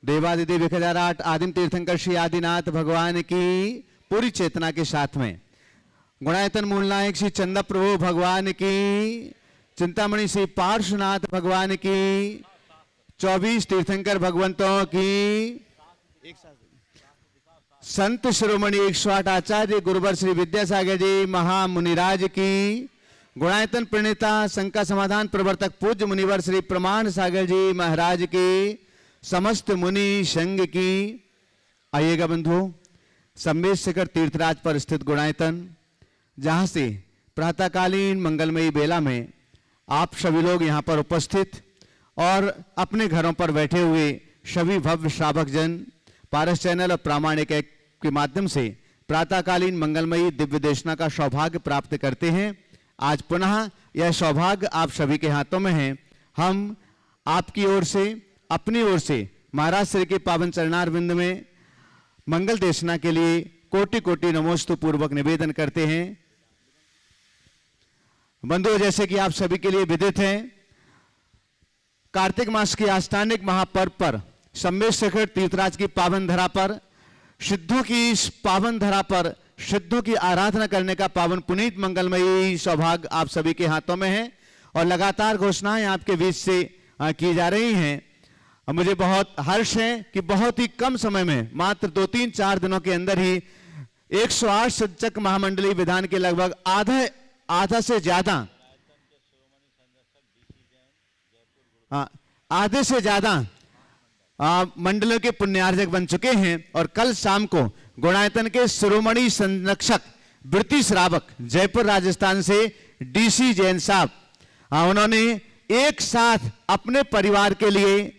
देवादिदेव 1008 आदिम तीर्थंकर श्री आदिनाथ भगवान की पूरी चेतना के साथ में गुणायतन मूल नायक श्री चंदा प्रभु भगवान की, चिंतामणि श्री पार्श्वनाथ भगवान की, 24 तीर्थंकर भगवंतों की, संत शिरोमणि 108 आचार्य गुरुवर श्री विद्यासागर जी महामुनिराज की, गुणायतन प्रणेता शंका समाधान प्रवर्तक पूज्य मुनिवर श्री प्रमाण सागर जी महाराज की, समस्त मुनि संघ की। आइएगा बंधुओं, सम्मेद शिखर तीर्थराज पर स्थित गुणायतन, जहां से प्रातःकालीन मंगलमयी बेला में आप सभी लोग यहां पर उपस्थित और अपने घरों पर बैठे हुए सभी भव्य श्रावक जन पारस चैनल और प्रामाणिक ऐप के माध्यम से प्रातःकालीन मंगलमयी दिव्य देशना का सौभाग्य प्राप्त करते हैं। आज पुनः यह सौभाग्य आप सभी के हाथों में है। हम आपकी ओर से, अपनी ओर से महाराज श्री के पावन चरणारविंद में मंगल देशना के लिए कोटि कोटि नमोस्तु पूर्वक निवेदन करते हैं। बंधुओं, जैसे कि आप सभी के लिए विदित है, कार्तिक मास के आस्थानिक महापर्व पर सम्मेद शिखर तीर्थराज की पावन धरा पर, सिद्धों की इस पावन धरा पर सिद्धों की आराधना करने का पावन पुनीत मंगलमयी सौभाग्य आप सभी के हाथों में है और लगातार घोषणाएं आपके बीच से की जा रही हैं। मुझे बहुत हर्ष है कि बहुत ही कम समय में, मात्र 2-3-4 दिनों के अंदर ही 108 सज्जक महामंडली विधान के लगभग आधा से ज्यादा, आधे से ज्यादा मंडलों के पुण्यार्जक बन चुके हैं। और कल शाम को गुणायतन के शिरोमणि संरक्षक वृत्ति श्रावक जयपुर राजस्थान से डीसी जैन साहब, उन्होंने एक साथ अपने परिवार के लिए,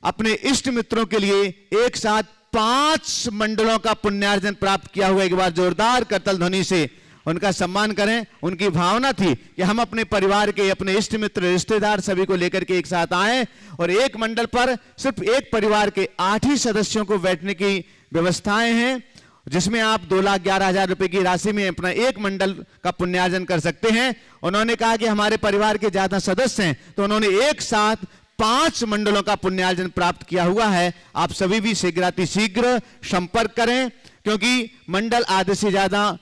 अपने इष्ट मित्रों के लिए एक साथ 5 मंडलों का पुण्यार्जन प्राप्त किया हुआ। एक बार जोरदार करतल ध्वनि से उनका सम्मान करें। उनकी भावना थी कि हम अपने परिवार के, अपने इष्ट मित्र, रिश्तेदार सभी को लेकर के एक साथ आए और एक मंडल पर सिर्फ एक परिवार के 8 ही सदस्यों को बैठने की व्यवस्थाएं हैं, जिसमें आप 2,11,000 रुपए की राशि में अपना एक मंडल का पुण्यार्जन कर सकते हैं। उन्होंने कहा कि हमारे परिवार के ज्यादा सदस्य हैं, तो उन्होंने एक साथ 5 मंडलों का पुण्यार्जन प्राप्त किया हुआ है। आप सभी भी शीघ्र संपर्क करें, क्योंकि मंडल आधे से ज्यादा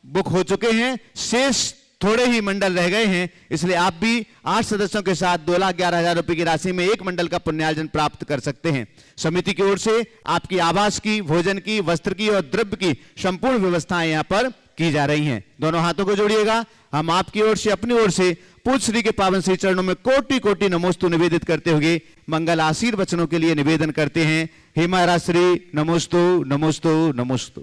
बुक हो चुके हैं, शेष थोड़े ही मंडल रह गए हैं। इसलिए आप भी 8 सदस्यों के साथ 2,11,000 रुपए की राशि में एक मंडल का पुण्यार्जन प्राप्त कर सकते हैं। समिति की ओर से आपकी आवास की, भोजन की, वस्त्र की और द्रव्य की संपूर्ण व्यवस्थाएं यहां पर की जा रही हैं। दोनों हाथों को जोड़िएगा, हम आपकी ओर से, अपनी ओर से पूज्य श्री के पावन श्री चरणों में कोटि कोटि नमोस्तु निवेदित करते हुए मंगल आशीर वचनों के लिए निवेदन करते हैं। हे महाराज श्री, नमोस्तु नमोस्तु नमोस्तु।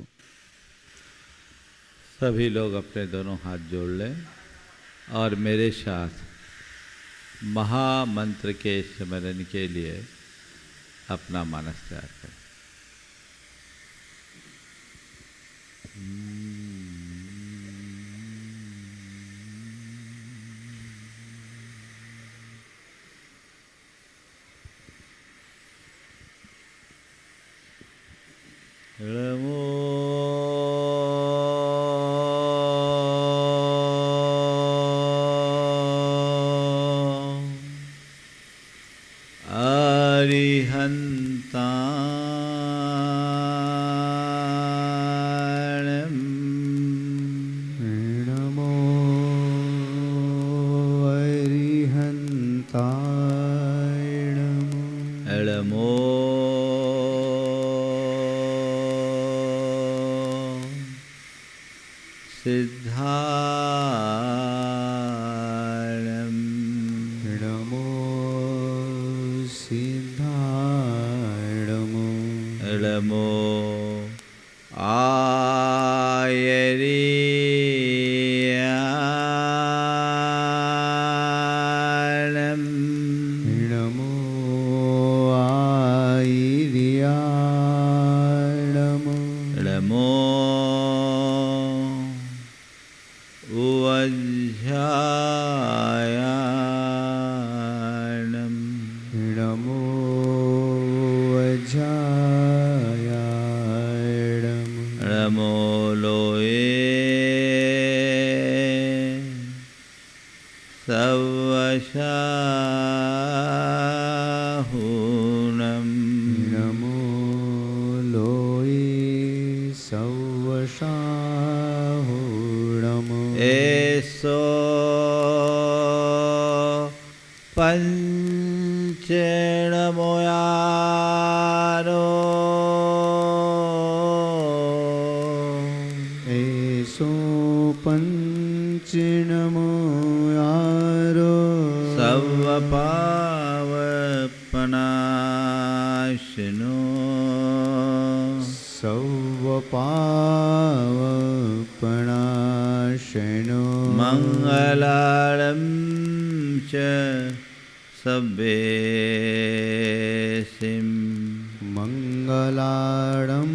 सभी लोग अपने दोनों हाथ जोड़ लें और मेरे साथ महामंत्र के स्मरण के लिए अपना मानस तैयार करें। नमो अरिहन्ताणं नमो अरिहन्ताणं नमो सिद्धाणं नमो सिद्धाणं नमो आयर्याणं नमो आयर्याणं नमो उवज्झायाणं नमो वज्रायाणं नमो लोये सवशाहुनं नमो लोये सवशाहुणम् एषो पञ्चेणमोयारो एषो पञ्चनमोयारो सर्वपावपनाशिनो सवपावपनाशनो मङ्गलारं च सब्बेसिं मङ्गलारं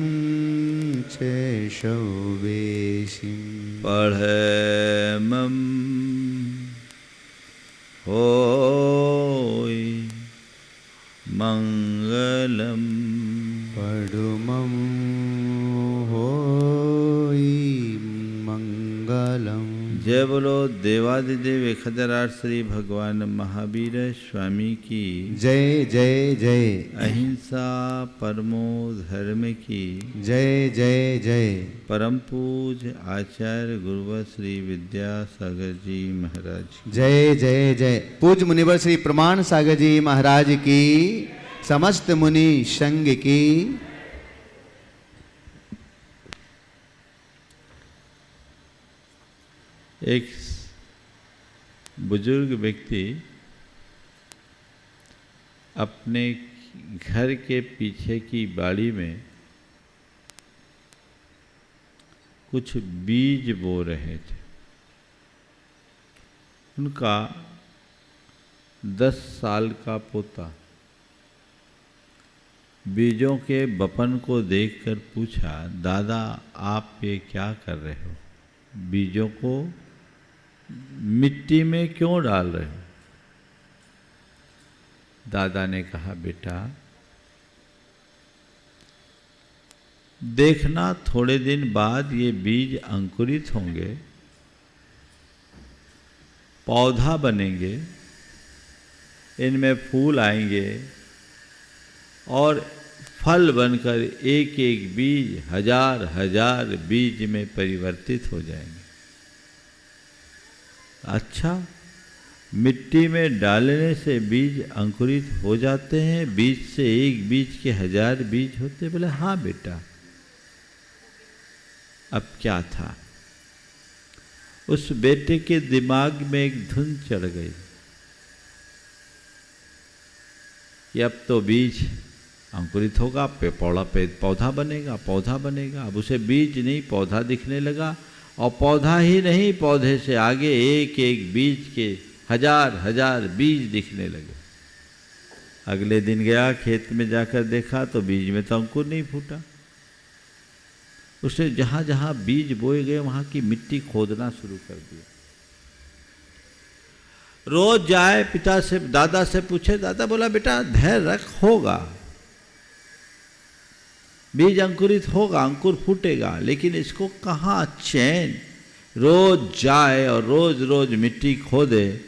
च शौवेशिं पढ़मं होय मङ्गलम् पडुमं होई मंगलम। जय बोलो देवादिदेव खदरार श्री भगवान महावीर स्वामी की जय जय जय। अहिंसा परमो धर्म की जय जय जय। परम पूज आचार्य गुरुवर श्री विद्यासागर जी महाराज की जय जय जय। पूज्य मुनिवर श्री प्रमाण सागर जी महाराज की, समस्त मुनि संघ की। एक बुजुर्ग व्यक्ति अपने घर के पीछे की बाड़ी में कुछ बीज बो रहे थे। उनका 10 साल का पोता बीजों के बपन को देखकर पूछा, दादा आप ये क्या कर रहे हो? बीजों को मिट्टी में क्यों डाल रहे हो? दादा ने कहा, बेटा देखना थोड़े दिन बाद ये बीज अंकुरित होंगे, पौधा बनेंगे, इनमें फूल आएंगे और फल बनकर एक एक बीज हजार हजार बीज में परिवर्तित हो जाएंगे। अच्छा, मिट्टी में डालने से बीज अंकुरित हो जाते हैं, बीज से एक बीज के 1000 बीज होते? बोले हाँ बेटा। अब क्या था? उस बेटे के दिमाग में एक धुन चढ़ गई कि अब तो बीज अंकुरित होगा, पौधा बनेगा, पौधा बनेगा। अब उसे बीज नहीं पौधा दिखने लगा, और पौधा ही नहीं, पौधे से आगे एक एक बीज के हजार हजार बीज दिखने लगे। अगले दिन गया खेत में जाकर देखा तो बीज में तो अंकुर नहीं फूटा। उसने जहाँ जहाँ बीज बोए गए वहाँ की मिट्टी खोदना शुरू कर दिया। रोज जाए पिता से, दादा से पूछे, दादा बोला बेटा धैर्य रख, होगा, बीज अंकुरित होगा, अंकुर फूटेगा, लेकिन इसको कहाँ चैन। रोज जाए और रोज रोज मिट्टी खोदे,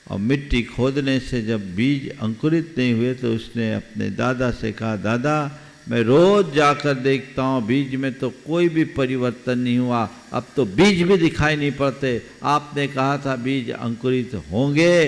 और मिट्टी खोदने से जब बीज अंकुरित नहीं हुए तो उसने अपने दादा से कहा, दादा मैं रोज जाकर देखता हूँ बीज में तो कोई भी परिवर्तन नहीं हुआ, अब तो बीज भी दिखाई नहीं पड़ते। आपने कहा था बीज अंकुरित होंगे,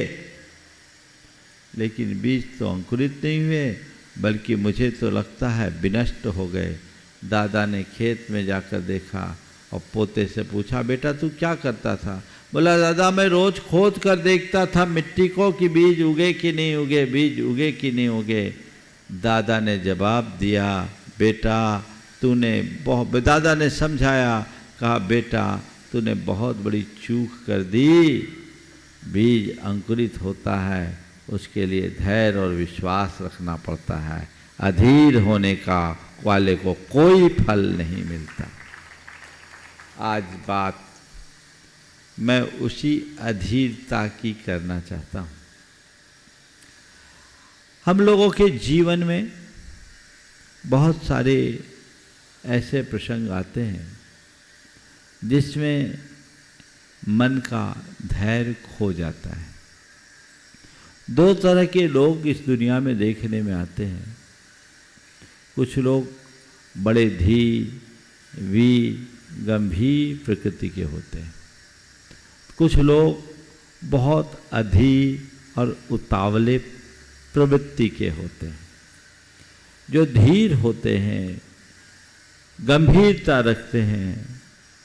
लेकिन बीज तो अंकुरित नहीं हुए, बल्कि मुझे तो लगता है विनष्ट हो गए। दादा ने खेत में जाकर देखा और पोते से पूछा, बेटा तू क्या करता था? बोला, दादा मैं रोज खोद कर देखता था मिट्टी को कि बीज उगे कि नहीं उगे, बीज उगे कि नहीं उगे। दादा ने जवाब दिया, बेटा तूने दादा ने समझाया, कहा बेटा तूने बहुत बड़ी चूक कर दी। बीज अंकुरित होता है, उसके लिए धैर्य और विश्वास रखना पड़ता है। अधीर होने का वाले को कोई फल नहीं मिलता। आज बात मैं उसी अधीरता की करना चाहता हूँ। हम लोगों के जीवन में बहुत सारे ऐसे प्रसंग आते हैं जिसमें मन का धैर्य खो जाता है। दो तरह के लोग इस दुनिया में देखने में आते हैं। कुछ लोग बड़े धीर, वीर, गंभीर प्रकृति के होते हैं। कुछ लोग बहुत अधीर और उतावले प्रवृत्ति के होते हैं। जो धीर होते हैं, गंभीरता रखते हैं,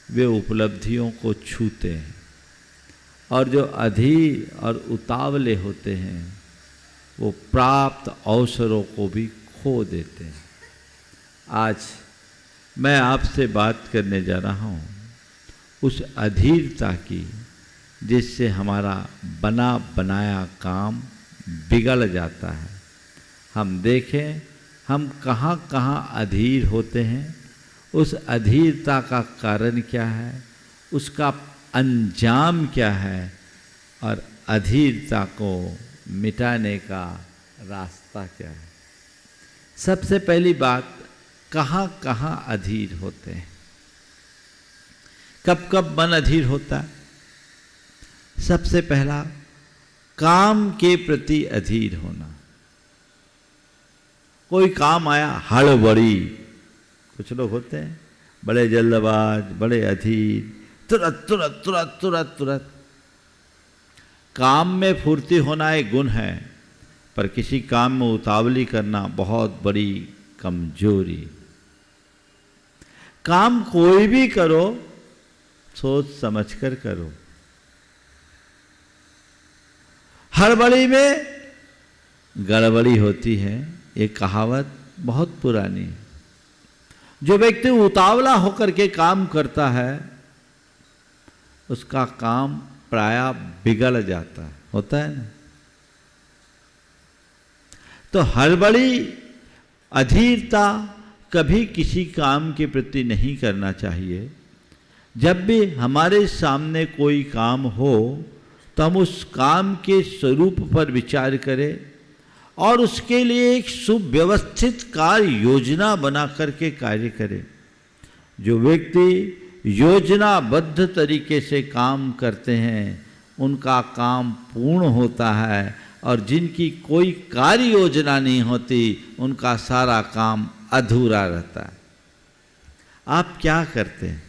वे उपलब्धियों को छूते हैं, और जो अधीर और उतावले होते हैं वो प्राप्त अवसरों को भी खो देते हैं। आज मैं आपसे बात करने जा रहा हूँ उस अधीरता की जिससे हमारा बना बनाया काम बिगड़ जाता है। हम देखें हम कहाँ कहाँ अधीर होते हैं, उस अधीरता का कारण क्या है, उसका अंजाम क्या है, और अधीरता को मिटाने का रास्ता क्या है। सबसे पहली बात, कहाँ कहाँ अधीर होते हैं, कब कब मन अधीर होता है। सबसे पहला, काम के प्रति अधीर होना। कोई काम आया, हड़बड़ी, कुछ लोग होते हैं बड़े जल्दबाज, बड़े अधीर, तुरंत तुरंत तुरंत तुरंत तुरंत। काम में फुर्ती होना एक गुण है, पर किसी काम में उतावली करना बहुत बड़ी कमजोरी। काम कोई भी करो सोच समझकर करो। हड़बड़ी में गड़बड़ी होती है, ये कहावत बहुत पुरानी है। जो व्यक्ति उतावला होकर के काम करता है उसका काम प्रायः बिगड़ जाता है, होता है ना। तो हड़बड़ी, अधीरता कभी किसी काम के प्रति नहीं करना चाहिए। जब भी हमारे सामने कोई काम हो तो हम उस काम के स्वरूप पर विचार करें और उसके लिए एक सुव्यवस्थित कार्य योजना बना करके कार्य करें। जो व्यक्ति योजनाबद्ध तरीके से काम करते हैं उनका काम पूर्ण होता है, और जिनकी कोई कार्य योजना नहीं होती उनका सारा काम अधूरा रहता है। आप क्या करते हैं?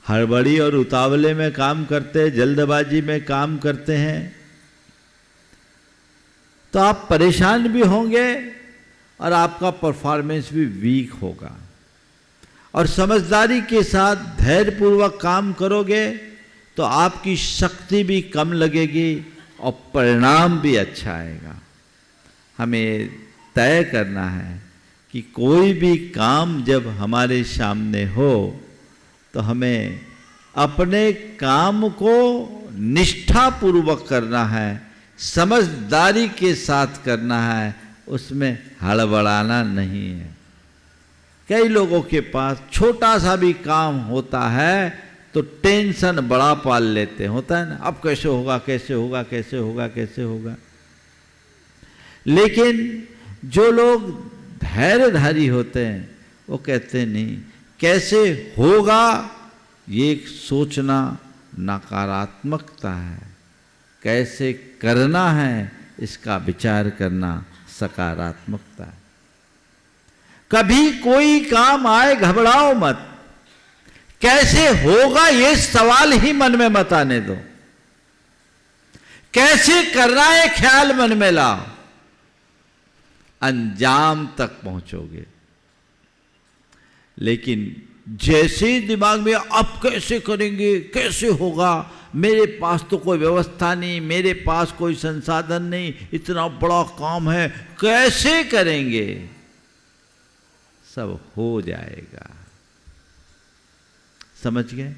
हड़बड़ी और उतावले में काम करते हैं, जल्दबाजी में काम करते हैं, तो आप परेशान भी होंगे और आपका परफॉर्मेंस भी वीक होगा। और समझदारी के साथ धैर्यपूर्वक काम करोगे तो आपकी शक्ति भी कम लगेगी और परिणाम भी अच्छा आएगा। हमें तय करना है कि कोई भी काम जब हमारे सामने हो तो हमें अपने काम को निष्ठापूर्वक करना है, समझदारी के साथ करना है, उसमें हड़बड़ाना नहीं है। कई लोगों के पास छोटा सा भी काम होता है तो टेंशन बड़ा पाल लेते हैं, होता है ना, अब कैसे होगा कैसे होगा कैसे होगा कैसे होगा। लेकिन जो लोग धैर्यधारी होते हैं वो कहते नहीं, कैसे होगा ये एक सोचना नकारात्मकता है, कैसे करना है इसका विचार करना सकारात्मकता है। कभी कोई काम आए घबराओ मत, कैसे होगा ये सवाल ही मन में मत आने दो, कैसे करना है ख्याल मन में लाओ, अंजाम तक पहुंचोगे। लेकिन जैसे दिमाग में अब कैसे करेंगे कैसे होगा, मेरे पास तो कोई व्यवस्था नहीं, मेरे पास कोई संसाधन नहीं, इतना बड़ा काम है कैसे करेंगे, सब हो जाएगा। समझ गए?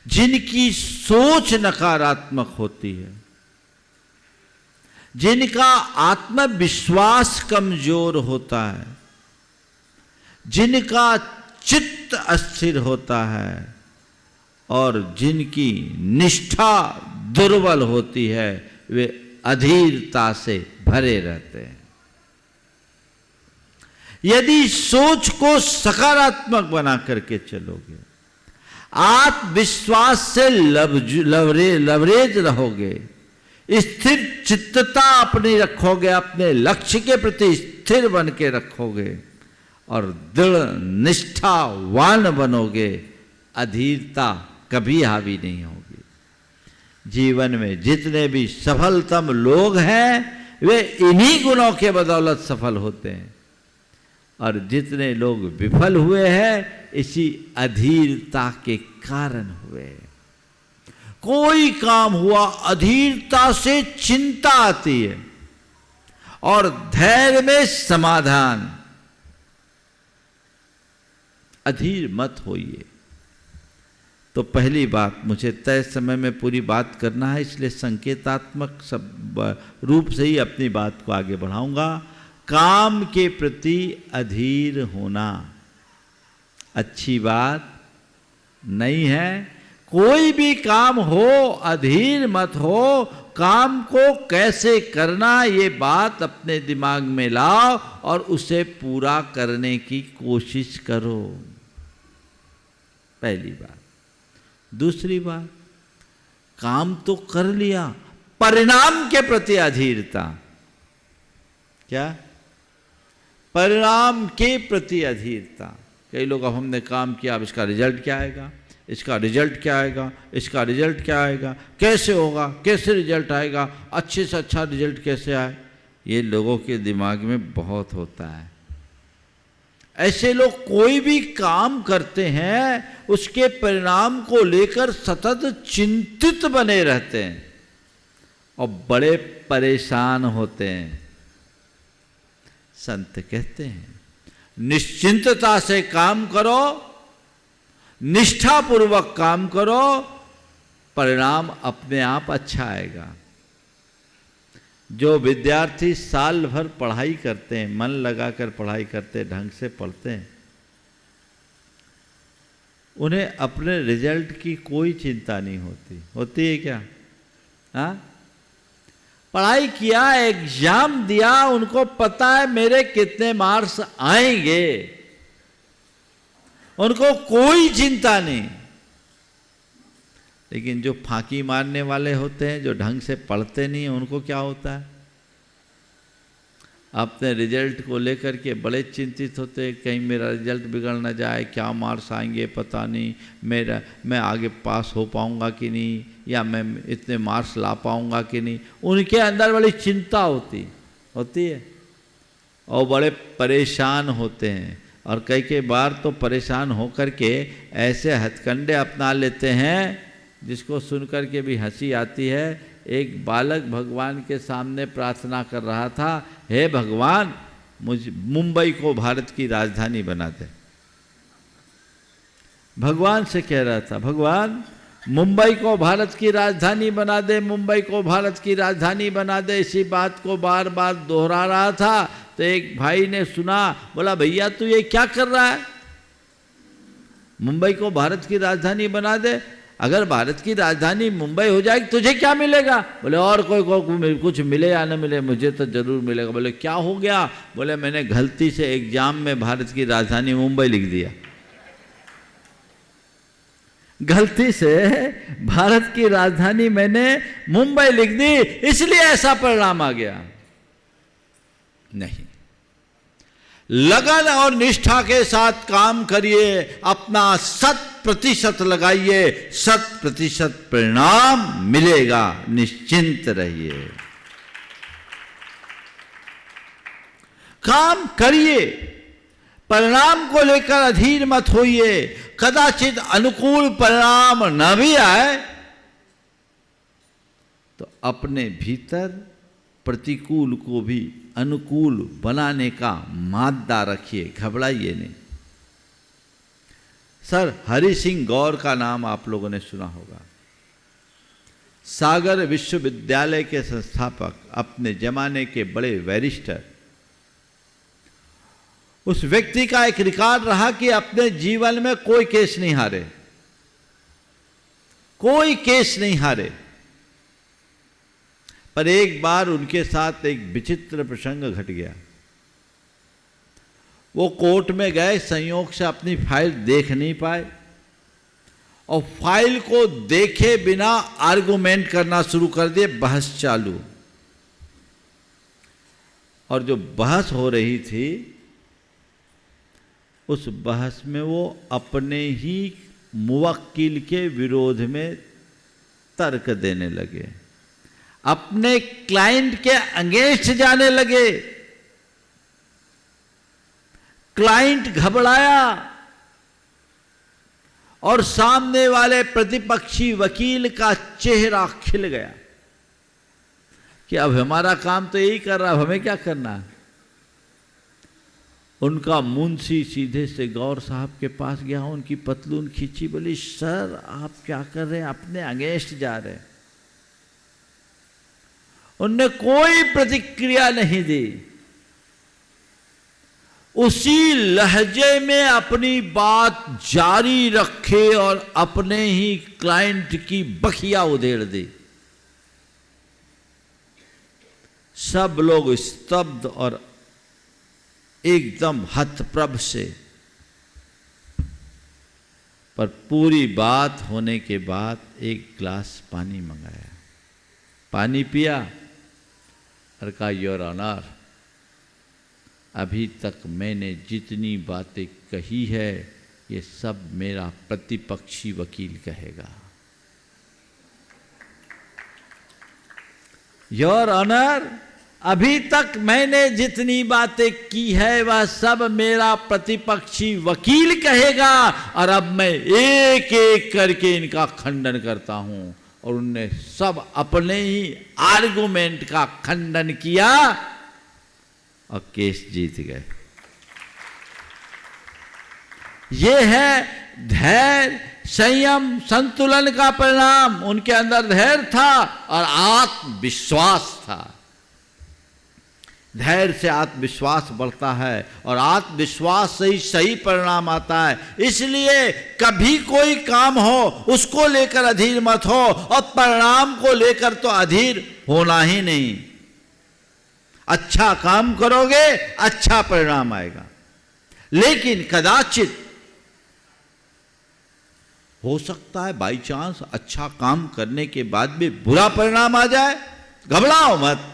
जिनकी सोच नकारात्मक होती है, जिनका आत्मविश्वास कमजोर होता है, जिनका चित्त अस्थिर होता है और जिनकी निष्ठा दुर्बल होती है, वे अधीरता से भरे रहते हैं। यदि सोच को सकारात्मक बना करके चलोगे, आत्मविश्वास से लवरेज रहोगे, स्थिर चित्तता अपनी रखोगे, अपने लक्ष्य के प्रति स्थिर बन के रखोगे और दृढ़ निष्ठावान बनोगे, अधीरता कभी हावी नहीं होगी। जीवन में जितने भी सफलतम लोग हैं वे इन्हीं गुणों के बदौलत सफल होते हैं, और जितने लोग विफल हुए हैं इसी अधीरता के कारण हुए। कोई काम हुआ अधीरता से चिंता आती है और धैर्य में समाधान। अधीर मत होइए। तो पहली बात, मुझे तय समय में पूरी बात करना है, इसलिए संकेतात्मक सब रूप से ही अपनी बात को आगे बढ़ाऊंगा। काम के प्रति अधीर होना अच्छी बात नहीं है। कोई भी काम हो अधीर मत हो, काम को कैसे करना ये बात अपने दिमाग में लाओ और उसे पूरा करने की कोशिश करो, पहली बात। दूसरी बात, काम तो कर लिया, परिणाम के प्रति अधीरता। क्या? परिणाम के प्रति अधीरता। कई लोग, अब हमने काम किया, अब इसका रिजल्ट क्या आएगा, इसका रिजल्ट क्या आएगा, इसका रिजल्ट क्या आएगा, कैसे होगा, कैसे रिजल्ट आएगा, अच्छे से अच्छा रिजल्ट कैसे आए, ये लोगों के दिमाग में बहुत होता है। ऐसे लोग कोई भी काम करते हैं उसके परिणाम को लेकर सतत चिंतित बने रहते हैं और बड़े परेशान होते हैं। संत कहते हैं निश्चिंतता से काम करो, निष्ठापूर्वक काम करो, परिणाम अपने आप अच्छा आएगा। जो विद्यार्थी साल भर पढ़ाई करते हैं, मन लगाकर पढ़ाई करते हैं, ढंग से पढ़ते हैं, उन्हें अपने रिजल्ट की कोई चिंता नहीं होती। होती है क्या? हाँ, पढ़ाई किया, एग्जाम दिया, उनको पता है मेरे कितने मार्क्स आएंगे, उनको कोई चिंता नहीं। लेकिन जो फांकी मारने वाले होते हैं, जो ढंग से पढ़ते नहीं हैं, उनको क्या होता है? अपने रिजल्ट को लेकर के बड़े चिंतित होते हैं, कहीं मेरा रिजल्ट बिगड़ ना जाए, क्या मार्क्स आएंगे पता नहीं, मैं आगे पास हो पाऊंगा कि नहीं, या मैं इतने मार्क्स ला पाऊंगा कि नहीं। उनके अंदर बड़ी चिंता होती है और बड़े परेशान होते हैं। और कई बार तो परेशान होकर के ऐसे हथकंडे अपना लेते हैं जिसको सुनकर के भी हंसी आती है। एक बालक भगवान के सामने प्रार्थना कर रहा था, हे भगवान मुझे मुंबई को भारत की राजधानी बना दे। भगवान से कह रहा था, भगवान मुंबई को भारत की राजधानी बना दे, मुंबई को भारत की राजधानी बना दे। इसी बात को बार बार दोहरा रहा था तो एक भाई ने सुना, बोला भैया तू ये क्या कर रहा है, मुंबई को भारत की राजधानी बना दे, अगर भारत की राजधानी मुंबई हो जाएगी तुझे क्या मिलेगा? बोले और कोई कुछ मिले या न मिले मुझे तो जरूर मिलेगा। बोले क्या हो गया? बोले मैंने गलती से एग्जाम में भारत की राजधानी मुंबई लिख दिया, गलती से भारत की राजधानी मैंने मुंबई लिख दी, इसलिए ऐसा परिणाम आ गया। नहीं, लगन और निष्ठा के साथ काम करिए, अपना 100% लगाइए, 100% परिणाम मिलेगा, निश्चिंत रहिए। काम करिए, परिणाम को लेकर अधीर मत होइए। कदाचित अनुकूल परिणाम न भी आए तो अपने भीतर प्रतिकूल को भी अनुकूल बनाने का मादा रखिए, घबराइए नहीं। सर हरि सिंह गौर का नाम आप लोगों ने सुना होगा, सागर विश्वविद्यालय के संस्थापक, अपने जमाने के बड़े बैरिस्टर। उस व्यक्ति का एक रिकॉर्ड रहा कि अपने जीवन में कोई केस नहीं हारे, कोई केस नहीं हारे। पर एक बार उनके साथ एक विचित्र प्रसंग घट गया। वो कोर्ट में गए, संयोग से अपनी फाइल देख नहीं पाए और फाइल को देखे बिना आर्गुमेंट करना शुरू कर दिए, बहस चालू। और जो बहस हो रही थी उस बहस में वो अपने ही मुवक्किल के विरोध में तर्क देने लगे, अपने क्लाइंट के अगेंस्ट जाने लगे। क्लाइंट घबराया और सामने वाले प्रतिपक्षी वकील का चेहरा खिल गया कि अब हमारा काम तो यही कर रहा है, अब हमें क्या करना है। उनका मुंशी सीधे से गौर साहब के पास गया, उनकी पतलून खींची, बोली सर आप क्या कर रहे हैं, अपने अगेंस्ट जा रहे हैं। उनने कोई प्रतिक्रिया नहीं दी, उसी लहजे में अपनी बात जारी रखे और अपने ही क्लाइंट की बखिया उधेड़ दी। सब लोग स्तब्ध और एकदम हतप्रभ से। पर पूरी बात होने के बाद एक गिलास पानी मंगाया, पानी पिया और कहा योर ऑनर, अभी तक मैंने जितनी बातें कही है ये सब मेरा प्रतिपक्षी वकील कहेगा। योर ऑनर, अभी तक मैंने जितनी बातें की है वह सब मेरा प्रतिपक्षी वकील कहेगा और अब मैं एक एक करके इनका खंडन करता हूं। और उनने सब अपने ही आर्गुमेंट का खंडन किया और केस जीत गए। ये है धैर्य, संयम, संतुलन का परिणाम। उनके अंदर धैर्य था और आत्मविश्वास था। धैर्य से आत्मविश्वास बढ़ता है और आत्मविश्वास से ही सही परिणाम आता है। इसलिए कभी कोई काम हो उसको लेकर अधीर मत हो और परिणाम को लेकर तो अधीर होना ही नहीं। अच्छा काम करोगे अच्छा परिणाम आएगा, लेकिन कदाचित हो सकता है बाई चांस अच्छा काम करने के बाद भी बुरा परिणाम आ जाए। घबराओ मत,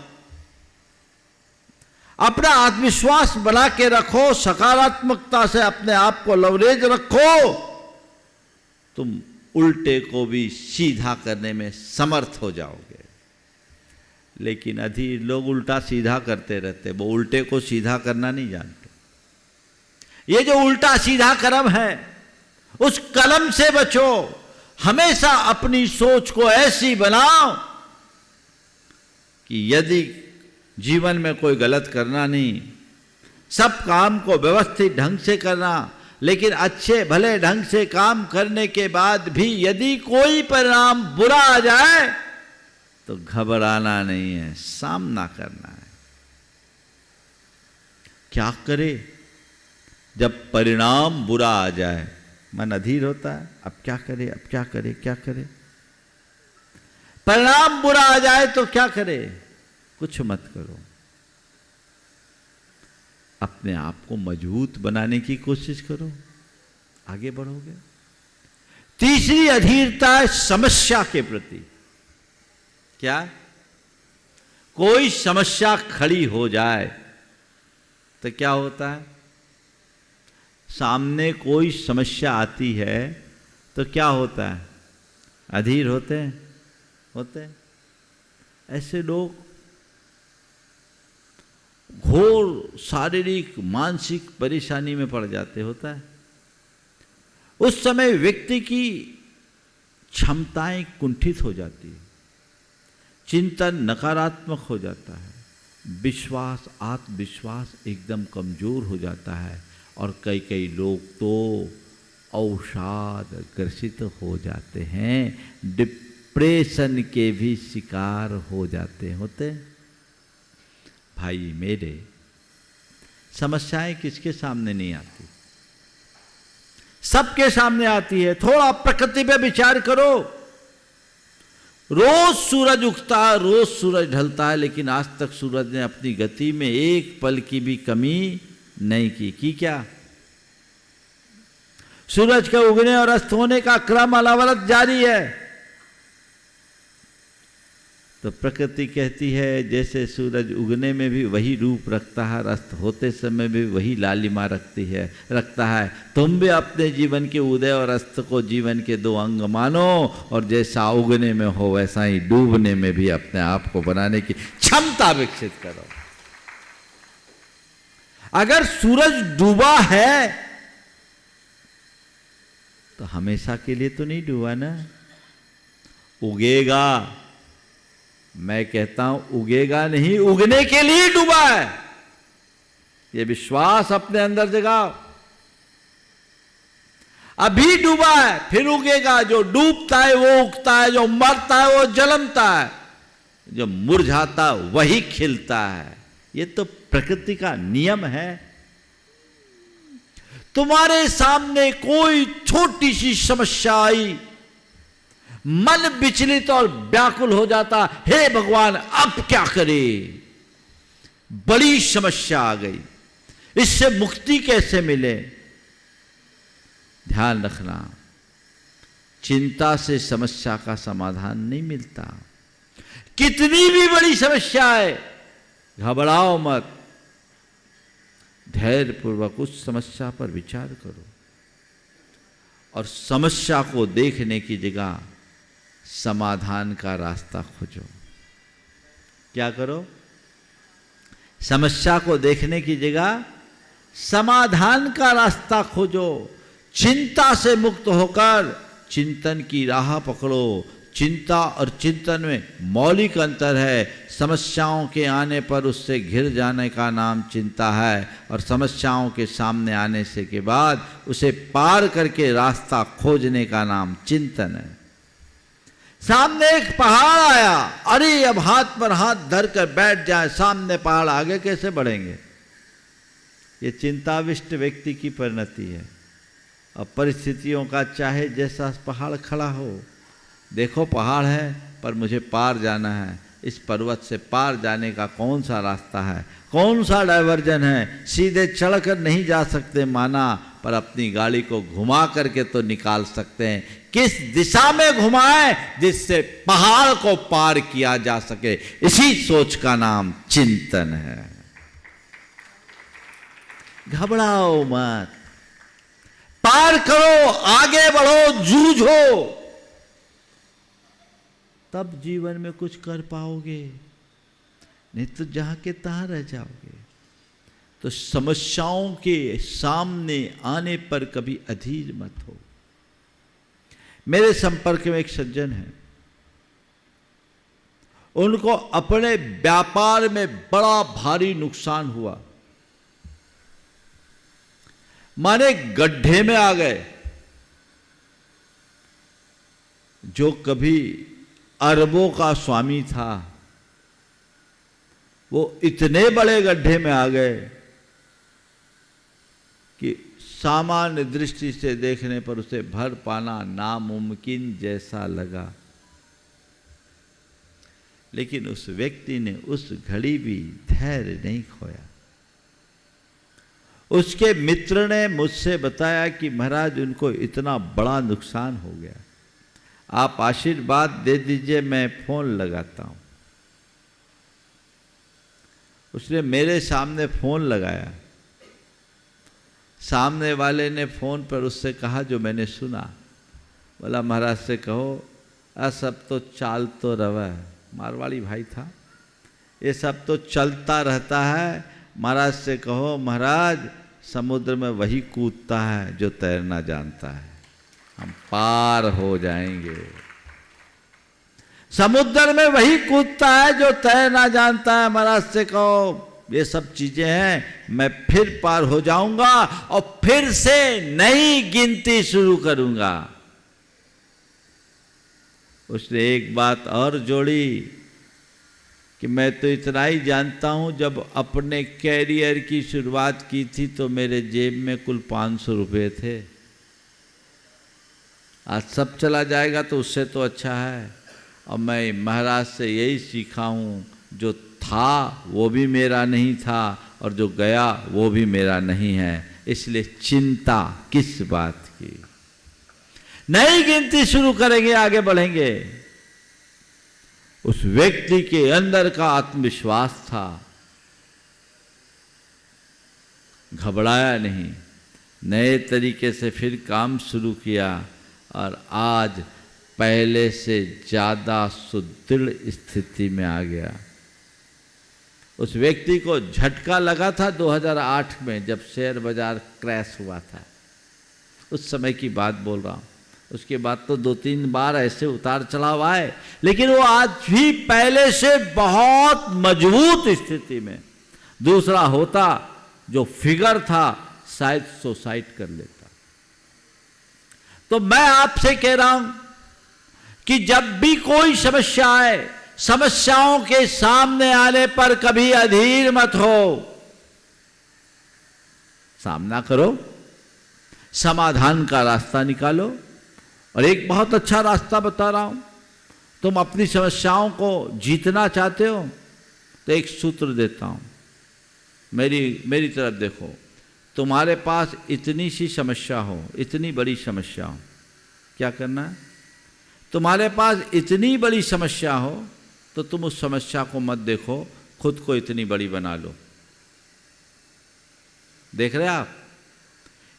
अपना आत्मविश्वास बना के रखो, सकारात्मकता से अपने आप को लवरेज रखो, तुम उल्टे को भी सीधा करने में समर्थ हो जाओगे। लेकिन अधीर लोग उल्टा सीधा करते रहते, वो उल्टे को सीधा करना नहीं जानते। ये जो उल्टा सीधा कर्म है उस कलम से बचो। हमेशा अपनी सोच को ऐसी बनाओ कि यदि जीवन में कोई गलत करना नहीं, सब काम को व्यवस्थित ढंग से करना, लेकिन अच्छे भले ढंग से काम करने के बाद भी यदि कोई परिणाम बुरा आ जाए तो घबराना नहीं है, सामना करना है। क्या करे जब परिणाम बुरा आ जाए? मन अधीर होता है, अब क्या करे, अब क्या करे, क्या करे। परिणाम बुरा आ जाए तो क्या करे? कुछ मत करो, अपने आप को मजबूत बनाने की कोशिश करो, आगे बढ़ोगे। तीसरी अधीरता है समस्या के प्रति। क्या? कोई समस्या खड़ी हो जाए तो क्या होता है? सामने कोई समस्या आती है तो क्या होता है? अधीर होते हैं। ऐसे लोग घोर शारीरिक मानसिक परेशानी में पड़ जाते होता है। उस समय व्यक्ति की क्षमताएं कुंठित हो जाती है, चिंतन नकारात्मक हो जाता है, विश्वास आत्मविश्वास एकदम कमजोर हो जाता है और कई लोग तो अवसाद ग्रसित हो जाते हैं, डिप्रेशन के भी शिकार हो जाते होते। भाई मेरे, समस्याएं किसके सामने नहीं आती? सबके सामने आती है। थोड़ा प्रकृति पे विचार करो। रोज सूरज उगता है, रोज सूरज ढलता है, लेकिन आज तक सूरज ने अपनी गति में एक पल की भी कमी नहीं की क्या? सूरज के उगने और अस्त होने का क्रम अनवरत जारी है। तो प्रकृति कहती है जैसे सूरज उगने में भी वही रूप रखता है, अस्त होते समय भी वही लालिमा रखता है। तुम भी अपने जीवन के उदय और अस्त को जीवन के दो अंग मानो और जैसा उगने में हो वैसा ही डूबने में भी अपने आप को बनाने की क्षमता विकसित करो। अगर सूरज डूबा है तो हमेशा के लिए तो नहीं डूबा ना, उगेगा। मैं कहता हूं उगेगा नहीं, उगने के लिए डूबा है। ये विश्वास अपने अंदर जगाओ। अभी डूबा है फिर उगेगा। जो डूबता है वो उगता है, जो मरता है वो जन्मता है, जो मुरझाता है वही खिलता है। ये तो प्रकृति का नियम है। तुम्हारे सामने कोई छोटी सी समस्या आई, मन विचलित और व्याकुल हो जाता, हे भगवान अब क्या करे, बड़ी समस्या आ गई, इससे मुक्ति कैसे मिले? ध्यान रखना, चिंता से समस्या का समाधान नहीं मिलता। कितनी भी बड़ी समस्या है, घबराओ मत, धैर्य पूर्वक उस समस्या पर विचार करो और समस्या को देखने की जगह समाधान का रास्ता खोजो। क्या करो? समस्या को देखने की जगह समाधान का रास्ता खोजो। चिंता से मुक्त होकर चिंतन की राह पकड़ो। चिंता और चिंतन में मौलिक अंतर है। समस्याओं के आने पर उससे घिर जाने का नाम चिंता है और समस्याओं के सामने आने से के बाद उसे पार करके रास्ता खोजने का नाम चिंतन है। सामने एक पहाड़ आया, अरे अब हाथ पर हाथ धर कर बैठ जाए, सामने पहाड़, आगे कैसे बढ़ेंगे? ये चिंताविष्ट व्यक्ति की परिणति है। अब परिस्थितियों का चाहे जैसा पहाड़ खड़ा हो, देखो पहाड़ है पर मुझे पार जाना है, इस पर्वत से पार जाने का कौन सा रास्ता है, कौन सा डायवर्जन है? सीधे चढ़कर नहीं जा सकते माना, पर अपनी गाड़ी को घुमा करके तो निकाल सकते हैं। किस दिशा में घुमाएं जिससे पहाड़ को पार किया जा सके? इसी सोच का नाम चिंतन है। घबराओ मत, पार करो, आगे बढ़ो, जूझो, तब जीवन में कुछ कर पाओगे, नहीं तो जहां के तहां रह जाओगे। तो समस्याओं के सामने आने पर कभी अधीर मत हो। मेरे संपर्क में एक सज्जन है, उनको अपने व्यापार में बड़ा भारी नुकसान हुआ, माने गड्ढे में आ गए। जो कभी अरबों का स्वामी था, वो इतने बड़े गड्ढे में आ गए कि सामान्य दृष्टि से देखने पर उसे भर पाना नामुमकिन जैसा लगा। लेकिन उस व्यक्ति ने उस घड़ी भी धैर्य नहीं खोया। उसके मित्र ने मुझसे बताया कि महाराज उनको इतना बड़ा नुकसान हो गया, आप आशीर्वाद दे दीजिए, मैं फोन लगाता हूं। उसने मेरे सामने फोन लगाया। सामने वाले ने फोन पर उससे कहा जो मैंने सुना। बोला महाराज से कहो सब तो चाल तो रवा है, मारवाड़ी भाई था, ये सब तो चलता रहता है। महाराज से कहो महाराज समुद्र में वही कूदता है जो तैरना जानता है, हम पार हो जाएंगे। समुद्र में वही कूदता है जो तैरना जानता है। महाराज से कहो ये सब चीजें हैं, मैं फिर पार हो जाऊंगा और फिर से नई गिनती शुरू करूंगा। उसने एक बात और जोड़ी कि मैं तो इतना ही जानता हूं, जब अपने कैरियर की शुरुआत की थी तो मेरे जेब में कुल 500 रुपये थे। आज सब चला जाएगा तो उससे तो अच्छा है। और मैं महाराज से यही सीखा हूं, जो था वो भी मेरा नहीं था और जो गया वो भी मेरा नहीं है, इसलिए चिंता किस बात की। नई गिनती शुरू करेंगे, आगे बढ़ेंगे। उस व्यक्ति के अंदर का आत्मविश्वास था, घबराया नहीं, नए तरीके से फिर काम शुरू किया और आज पहले से ज्यादा सुदृढ़ स्थिति में आ गया। उस व्यक्ति को झटका लगा था 2008 में, जब शेयर बाजार क्रैश हुआ था, उस समय की बात बोल रहा हूं। उसके बाद तो 2-3 बार ऐसे उतार चढ़ाव आए, लेकिन वो आज भी पहले से बहुत मजबूत स्थिति में। दूसरा होता जो फिगर था शायद सुसाइड कर लेता। तो मैं आपसे कह रहा हूं कि जब भी कोई समस्या आए, समस्याओं के सामने आने पर कभी अधीर मत हो, सामना करो, समाधान का रास्ता निकालो। और एक बहुत अच्छा रास्ता बता रहा हूं, तुम अपनी समस्याओं को जीतना चाहते हो तो एक सूत्र देता हूं, मेरी तरफ देखो। तुम्हारे पास इतनी सी समस्या हो, इतनी बड़ी समस्या हो, क्या करना है? तुम्हारे पास इतनी बड़ी समस्या हो तो तुम उस समस्या को मत देखो, खुद को इतनी बड़ी बना लो। देख रहे आप?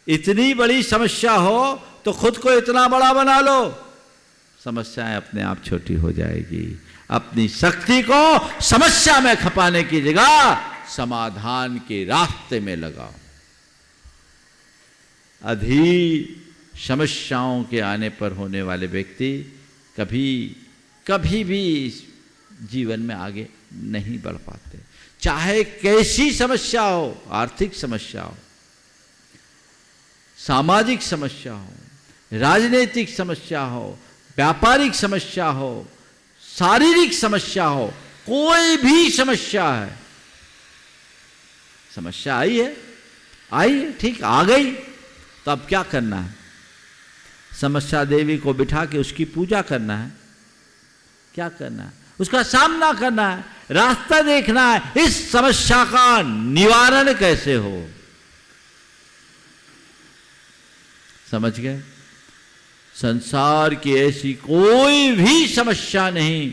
इतनी बड़ी समस्या हो तो खुद को इतना बड़ा बना लो, समस्याएं अपने आप छोटी हो जाएगी। अपनी शक्ति को समस्या में खपाने की जगह समाधान के रास्ते में लगाओ। अधीर समस्याओं के आने पर होने वाले व्यक्ति कभी भी जीवन में आगे नहीं बढ़ पाते। चाहे कैसी समस्या हो, आर्थिक समस्या हो, सामाजिक समस्या हो, राजनीतिक समस्या हो, व्यापारिक समस्या हो, शारीरिक समस्या हो, कोई भी समस्या है, समस्या आई है, ठीक, आ गई, तो अब क्या करना है? समस्या देवी को बिठा के उसकी पूजा करना है। क्या करना है? उसका सामना करना है, रास्ता देखना है, इस समस्या का निवारण कैसे हो। समझ गए? संसार की ऐसी कोई भी समस्या नहीं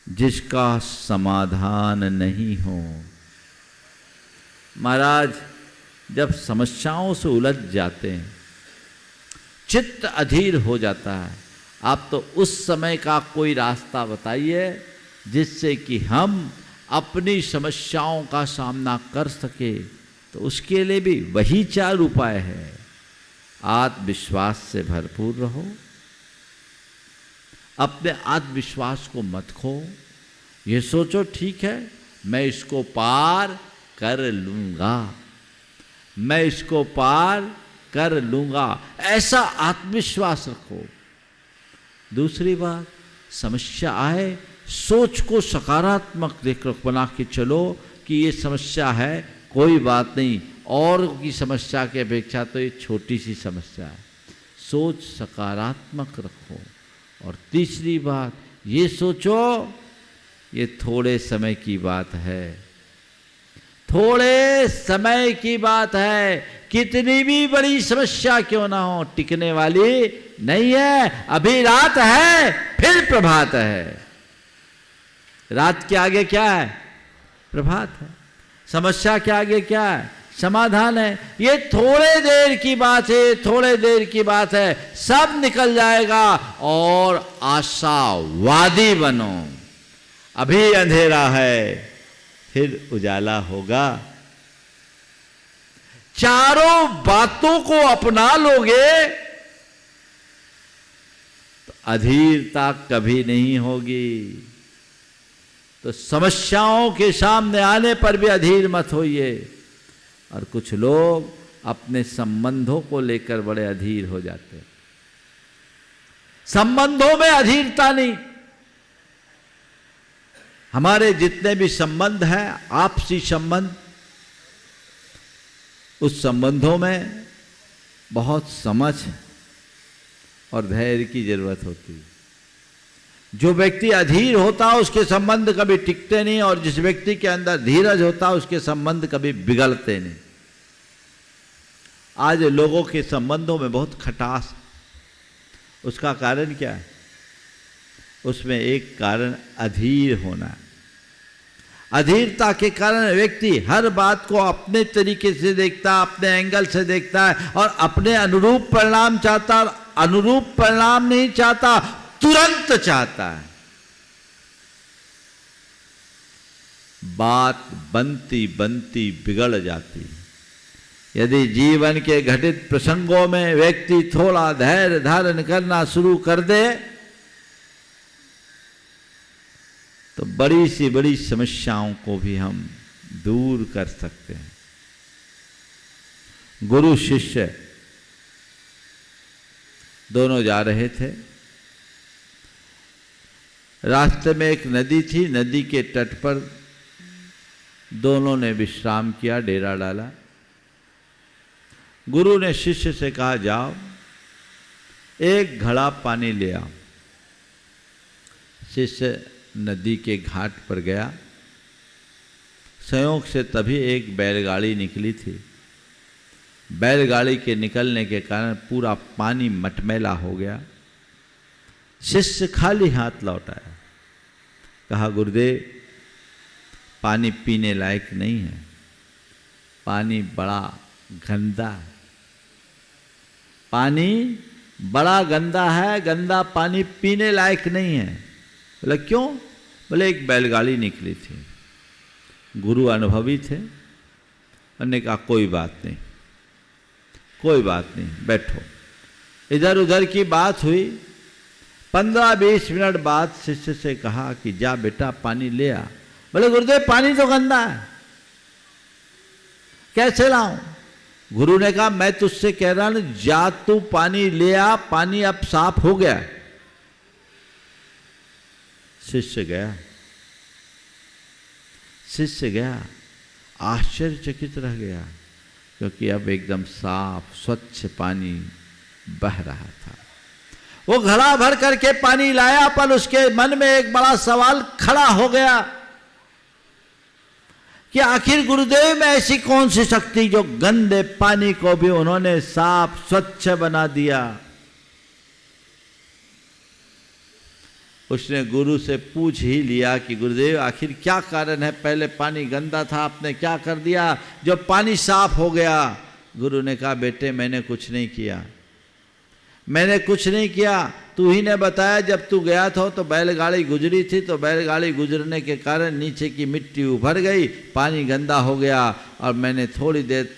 जिसका समाधान नहीं हो। महाराज जब समस्याओं से उलझ जाते हैं, चित्त अधीर हो जाता है, आप तो उस समय का कोई रास्ता बताइए जिससे कि हम अपनी समस्याओं का सामना कर सके, तो उसके लिए भी वही 4 उपाय है। आत्मविश्वास से भरपूर रहो, अपने आत्मविश्वास को मत खो, ये सोचो ठीक है मैं इसको पार कर लूंगा, मैं इसको पार कर लूंगा, ऐसा आत्मविश्वास रखो। दूसरी बात, समस्या आए सोच को सकारात्मक देख बना के चलो कि ये समस्या है, कोई बात नहीं, और की समस्या की अपेक्षा तो ये छोटी सी समस्या है, सोच सकारात्मक रखो। और तीसरी बात, ये सोचो ये थोड़े समय की बात है, थोड़े समय की बात है, कितनी भी बड़ी समस्या क्यों ना हो टिकने वाली नहीं है। अभी रात है फिर प्रभात है, रात के आगे क्या है? प्रभात है। समस्या के आगे क्या है? समाधान है। ये थोड़े देर की बात है, थोड़े देर की बात है, सब निकल जाएगा। और आशावादी बनो, अभी अंधेरा है फिर उजाला होगा। चारों बातों को अपना लोगे तो अधीरता कभी नहीं होगी। तो समस्याओं के सामने आने पर भी अधीर मत होइए। और कुछ लोग अपने संबंधों को लेकर बड़े अधीर हो जाते हैं। संबंधों में अधीरता नहीं। हमारे जितने भी संबंध हैं, आपसी संबंध, उस संबंधों में बहुत समझ और धैर्य की जरूरत होती है। जो व्यक्ति अधीर होता है उसके संबंध कभी टिकते नहीं, और जिस व्यक्ति के अंदर धीरज होता है उसके संबंध कभी बिगड़ते नहीं। आज लोगों के संबंधों में बहुत खटास, उसका कारण क्या है? उसमें एक कारण अधीर होना है। अधीरता के कारण व्यक्ति हर बात को अपने तरीके से देखता, अपने एंगल से देखता है और अपने अनुरूप परिणाम चाहता। अनुरूप परिणाम नहीं चाहता, तुरंत चाहता है। बात बनती बनती बिगड़ जाती है। यदि जीवन के घटित प्रसंगों में व्यक्ति थोड़ा धैर्य धारण करना शुरू कर दे तो बड़ी सी बड़ी समस्याओं को भी हम दूर कर सकते हैं। गुरु शिष्य दोनों जा रहे थे। रास्ते में एक नदी थी, नदी के तट पर दोनों ने विश्राम किया, डेरा डाला। गुरु ने शिष्य से कहा, जाओ एक घड़ा पानी ले आओ। शिष्य नदी के घाट पर गया। संयोग से तभी एक बैलगाड़ी निकली थी। बैलगाड़ी के निकलने के कारण पूरा पानी मटमैला हो गया। शिष्य खाली हाथ लौटाया, कहा, गुरुदेव पानी पीने लायक नहीं है, पानी बड़ा गंदा है, पानी बड़ा गंदा है, गंदा पानी पीने लायक नहीं है। बोले क्यों? बोले एक बैलगाड़ी निकली थी। गुरु अनुभवी थे, उन्होंने कहा कोई बात नहीं, कोई बात नहीं, बैठो। इधर उधर की बात हुई। 15-20 मिनट बाद शिष्य से कहा कि जा बेटा पानी ले आ। बोले गुरुदेव पानी तो गंदा है, कैसे लाऊं? गुरु ने कहा मैं तुझसे कह रहा हूं, जा तू पानी ले आ, पानी अब साफ हो गया। शिष्य गया। शिष्य गया, आश्चर्यचकित रह गया, क्योंकि अब एकदम साफ स्वच्छ पानी बह रहा था। वो घड़ा भर करके पानी लाया, पर उसके मन में एक बड़ा सवाल खड़ा हो गया कि आखिर गुरुदेव में ऐसी कौन सी शक्ति जो गंदे पानी को भी उन्होंने साफ स्वच्छ बना दिया। उसने गुरु से पूछ ही लिया कि गुरुदेव आखिर क्या कारण है, पहले पानी गंदा था, आपने क्या कर दिया जो पानी साफ हो गया? गुरु ने कहा बेटे मैंने कुछ नहीं किया, मैंने कुछ नहीं किया, तू ही ने बताया जब तू गया था तो बैलगाड़ी गुजरी थी, तो बैलगाड़ी गुजरने के कारण नीचे की मिट्टी उभर गई, पानी गंदा हो गया, और मैंने थोड़ी देर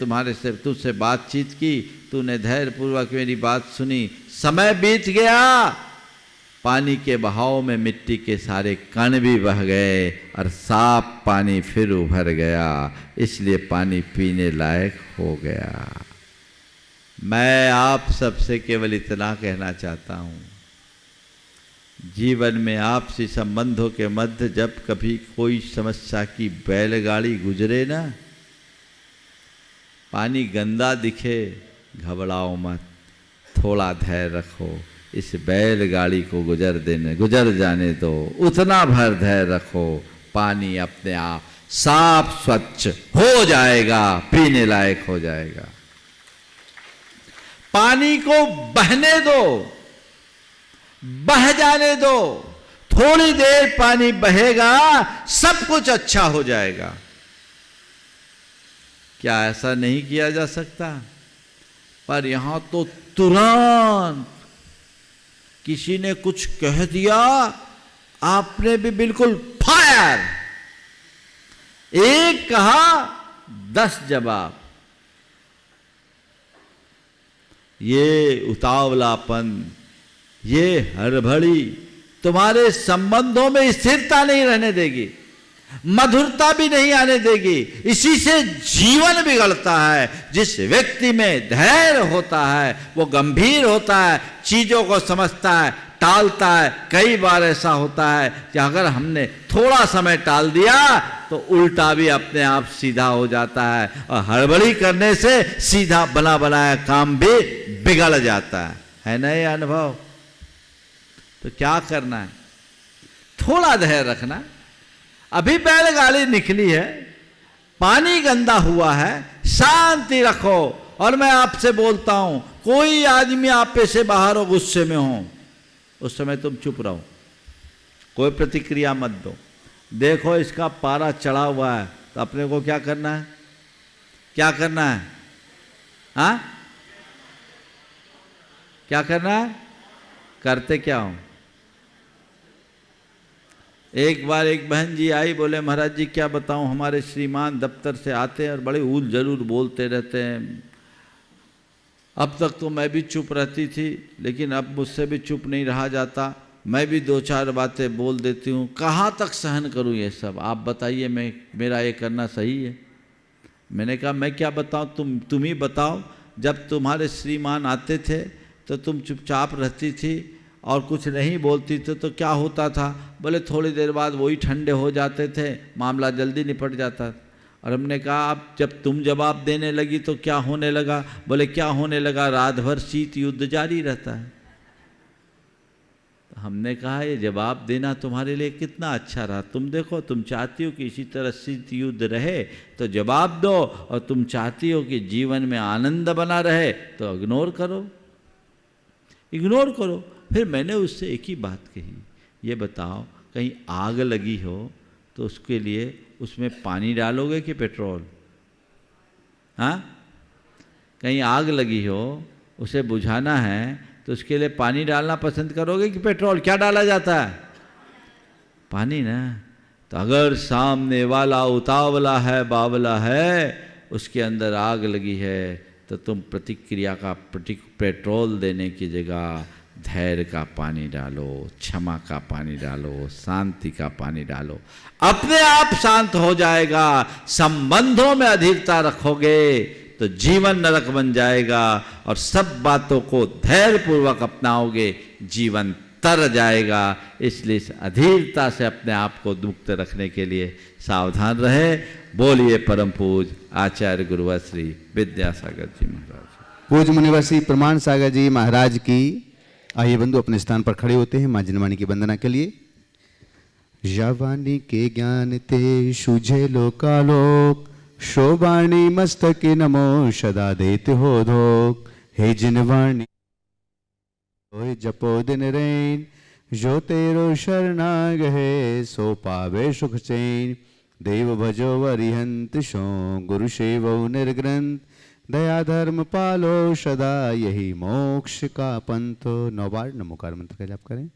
तुझसे बातचीत की, तूने धैर्यपूर्वक मेरी बात सुनी, समय बीत गया, पानी के बहाव में मिट्टी के सारे कण भी बह गए और साफ पानी फिर उभर गया, इसलिए पानी पीने लायक हो गया। मैं आप सबसे केवल इतना कहना चाहता हूँ, जीवन में आपसी संबंधों के मध्य जब कभी कोई समस्या की बैलगाड़ी गुजरे ना, पानी गंदा दिखे घबराओ मत, थोड़ा धैर्य रखो, इस बैलगाड़ी को गुजर जाने दो, उतना भर धैर्य रखो, पानी अपने आप साफ स्वच्छ हो जाएगा, पीने लायक हो जाएगा। पानी को बहने दो, बह जाने दो, थोड़ी देर पानी बहेगा, सब कुछ अच्छा हो जाएगा। क्या ऐसा नहीं किया जा सकता? पर यहां तो तुरंत किसी ने कुछ कह दिया, आपने भी बिल्कुल फायर, एक कहा 10 जवाब। ये उतावलापन, ये हड़बड़ी तुम्हारे संबंधों में स्थिरता नहीं रहने देगी, मधुरता भी नहीं आने देगी, इसी से जीवन बिगड़ता है। जिस व्यक्ति में धैर्य होता है वो गंभीर होता है, चीजों को समझता है, टालता है। कई बार ऐसा होता है कि अगर हमने थोड़ा समय टाल दिया तो उल्टा भी अपने आप सीधा हो जाता है, और हड़बड़ी करने से सीधा बना बनाया काम भी बिगड़ जाता है ना ये अनुभव? तो क्या करना है? थोड़ा धैर्य रखना। अभी बैलगाड़ी निकली है, पानी गंदा हुआ है, शांति रखो। और मैं आपसे बोलता हूं, कोई आदमी आप पे से बाहर हो, गुस्से में हो, उस समय तुम चुप रहो, कोई प्रतिक्रिया मत दो। देखो इसका पारा चढ़ा हुआ है, तो अपने को क्या करना है? क्या करना है? हाँ, क्या करना है? करते क्या हो? एक बार एक बहन जी आई, बोले महाराज जी क्या बताऊं, हमारे श्रीमान दफ्तर से आते हैं और बड़े ऊल जरूर बोलते रहते हैं। अब तक तो मैं भी चुप रहती थी, लेकिन अब मुझसे भी चुप नहीं रहा जाता, मैं भी 2-4 बातें बोल देती हूँ। कहाँ तक सहन करूँ ये सब? आप बताइए, मेरा ये करना सही है? मैंने कहा मैं क्या बताऊँ, तुम ही बताओ। जब तुम्हारे श्रीमान आते थे तो तुम चुपचाप रहती थी और कुछ नहीं बोलती थी, तो क्या होता था? बोले थोड़ी देर बाद वही ठंडे हो जाते थे, मामला जल्दी निपट जाता। और हमने कहा अब जब तुम जवाब देने लगी तो क्या होने लगा? बोले क्या होने लगा, रात भर शीत युद्ध जारी रहता है। तो हमने कहा ये जवाब देना तुम्हारे लिए कितना अच्छा रहा। तुम देखो, तुम चाहती हो कि इसी तरह शीत युद्ध रहे तो जवाब दो, और तुम चाहती हो कि जीवन में आनंद बना रहे तो इग्नोर करो, इग्नोर करो। फिर मैंने उससे एक ही बात कही, ये बताओ कहीं आग लगी हो तो उसके लिए उसमें पानी डालोगे कि पेट्रोल? हाँ, कहीं आग लगी हो, उसे बुझाना है तो उसके लिए पानी डालना पसंद करोगे कि पेट्रोल? क्या डाला जाता है? पानी ना। तो अगर सामने वाला उतावला है, बावला है, उसके अंदर आग लगी है, तो तुम प्रतिक्रिया का पेट्रोल देने की जगह धैर्य का पानी डालो, क्षमा का पानी डालो, शांति का पानी डालो, अपने आप शांत हो जाएगा। संबंधों में अधीरता रखोगे तो जीवन नरक बन जाएगा, और सब बातों को धैर्यपूर्वक अपनाओगे, जीवन तर जाएगा। इसलिए इस अधीरता से अपने आप को मुक्त रखने के लिए सावधान रहे। बोलिए परम पूज आचार्य गुरुवर श्री विद्यासागर जी महाराज। पूज मुनिवर श्री प्रमाण सागर जी महाराज की। आइए बंधु अपने स्थान पर खड़े होते हैं माँ जिनवाणी की वंदना के लिए। यावानी के ज्ञान ते शुझे लोकालोक, शोभाणी मस्तके नमो सदा देते हो धोक। हे जिनवाणी जपो दिन रैन, जो तेरो शरणाग है सो पावे सुख चैन। देव भजो वरिहंत सो गुरु सेवो निर्ग्रंथ, दया धर्म पालो सदा, यही मोक्ष का पंथ। 9 बार नमोकार मंत्र का जाप करें।